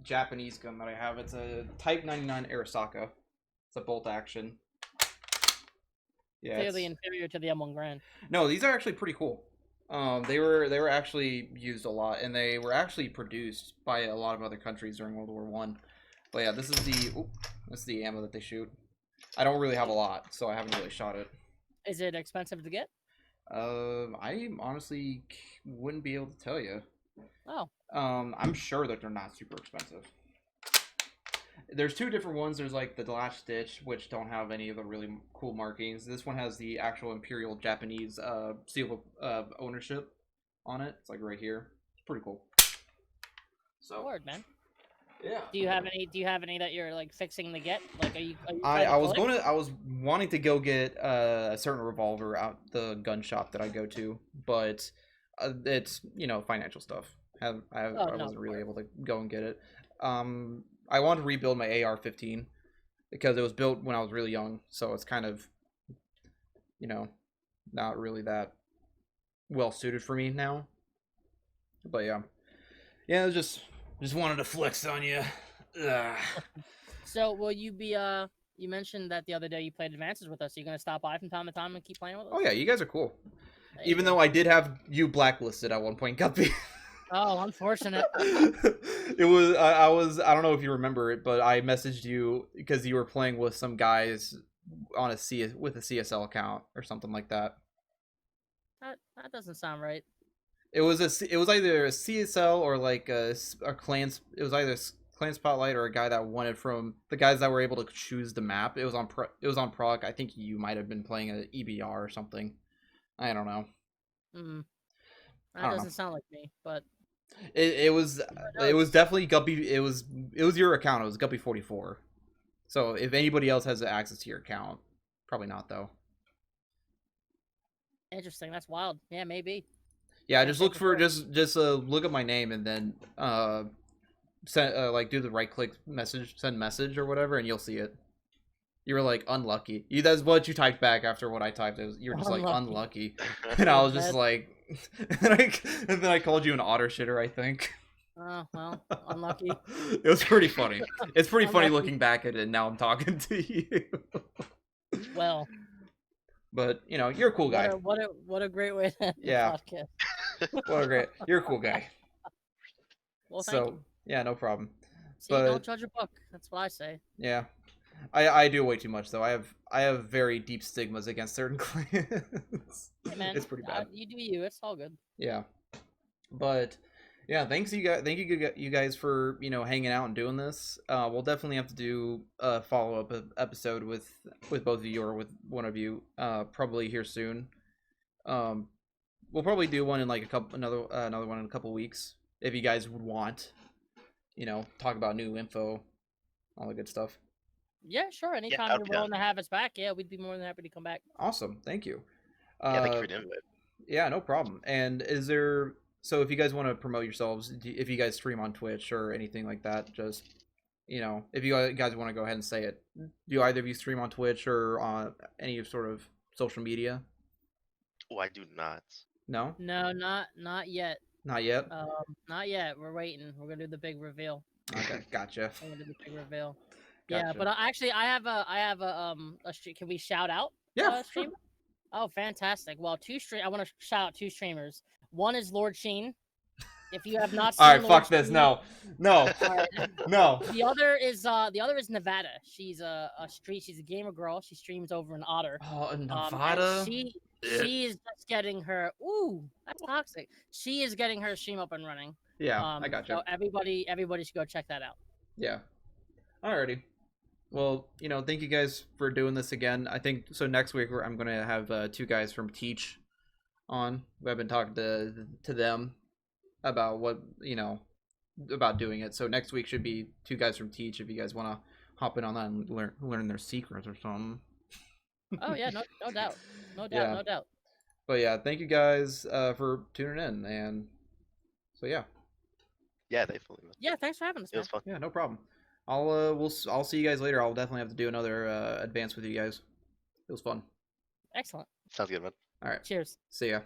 Japanese gun that I have. It's a Type 99 Arisaka. It's a bolt action. Yeah. Clearly inferior to the M1 Grand. No, these are actually pretty cool. They were actually used a lot, and they were actually produced by a lot of other countries during World War One. But yeah, this is the ammo that they shoot. I don't really have a lot, so I haven't really shot it. Is it expensive to get? I honestly wouldn't be able to tell you. Oh. I'm sure that they're not super expensive. There's two different ones. There's like the Last Stitch, which don't have any of the really cool markings. This one has the actual Imperial Japanese seal of ownership on it. It's like right here. It's pretty cool. So, Word, man. yeah. Do you have any that you're like fixing to get? Like, are you I was wanting to go get a certain revolver out the gun shop that I go to, but it's financial stuff. I wasn't really able to go and get it. I wanted to rebuild my AR-15 because it was built when I was really young, so it's kind of not really that well suited for me now. But yeah, it was just wanted to flex on you. Ugh. So will you be you mentioned that the other day you played Advances with us. Are you gonna stop by from time to time and keep playing with us? Oh yeah, you guys are cool. There you Even go. though I did have you blacklisted at one point, Guppy. Oh, unfortunate. It was I don't know if you remember it, but I messaged you because you were playing with some guys on with a CSL account or something like that. That doesn't sound right. It was either a CSL or like a clan. It was either clan spotlight or a guy that wanted from the guys that were able to choose the map. It was on Prague. I think you might have been playing an EBR or something. I don't know. That doesn't sound like me, but it was definitely Guppy. It was your account. It was Guppy44. So if anybody else has access to your account, Probably not though. Interesting. That's wild. Yeah, maybe. Yeah, Can't just say look for for sure. just look at my name and then send like do the right click message, send message or whatever, and you'll see it. You were like unlucky. That's what you typed back after what I typed. You're just like unlucky, and I was just like, and then I called you an otter shitter, I think. Oh well, unlucky. It was pretty funny. It's pretty funny Unlucky. looking back at it now. I'm talking to you. Well, But you know, you're a cool guy. what a great way to end Yeah. the podcast. What a great. You're a cool guy. Well, thank So you. yeah, no problem. See, don't judge a book. That's what I say. Yeah, I do way too much though. I have very deep stigmas against certain clans. Hey, man, It's pretty bad. You do you. It's all good. Yeah, but yeah, thanks you guys. Thank you guys for hanging out and doing this. We'll definitely have to do a follow up episode with both of you or with one of you. Probably here soon. We'll probably do one in like another one in a couple weeks if you guys would want. Talk about new info, all the good stuff. Yeah, sure. Anytime you're willing to have us back, yeah, we'd be more than happy to come back. Awesome, thank you. Yeah, thank you for the invite. Yeah, no problem. And is there so if you guys want to promote yourselves, if you guys stream on Twitch or anything like that, just if you guys want to go ahead and say it, do either of you stream on Twitch or on any sort of social media? Oh, I do not. No? No, not yet. Not yet? Not yet. We're waiting. We're gonna do the big reveal. Okay, gotcha. We're gonna do the big reveal. Gotcha. Yeah, but actually, I have a stream. Can we shout out? Yeah, stream? sure. Oh, fantastic! Well, I want to shout out 2 streamers. One is Lord Sheen. If you have not seen All right, Lord fuck this. Sheen- No. Alright. No. The other is Nevada. She's a gamer girl. She streams over in Otter. Oh, and Nevada. she is just getting her. Ooh, that's toxic. She is getting her stream up and running. Yeah, I gotcha. So everybody should go check that out. Yeah. Alrighty. Well, thank you guys for doing this again. I think so. Next week I'm gonna have 2 guys from Teach on. I've been talking to them about what about doing it. So next week should be 2 guys from Teach. If you guys want to hop in on that and learn their secrets or something. Oh yeah, no doubt, Yeah. no doubt. But yeah, thank you guys for tuning in, and so yeah. Yeah, definitely. Yeah, thanks for having us. It was fun. Yeah, no problem. I'll see you guys later. I'll definitely have to do another advance with you guys. It was fun. Excellent. Sounds good, man. All right. Cheers. See ya.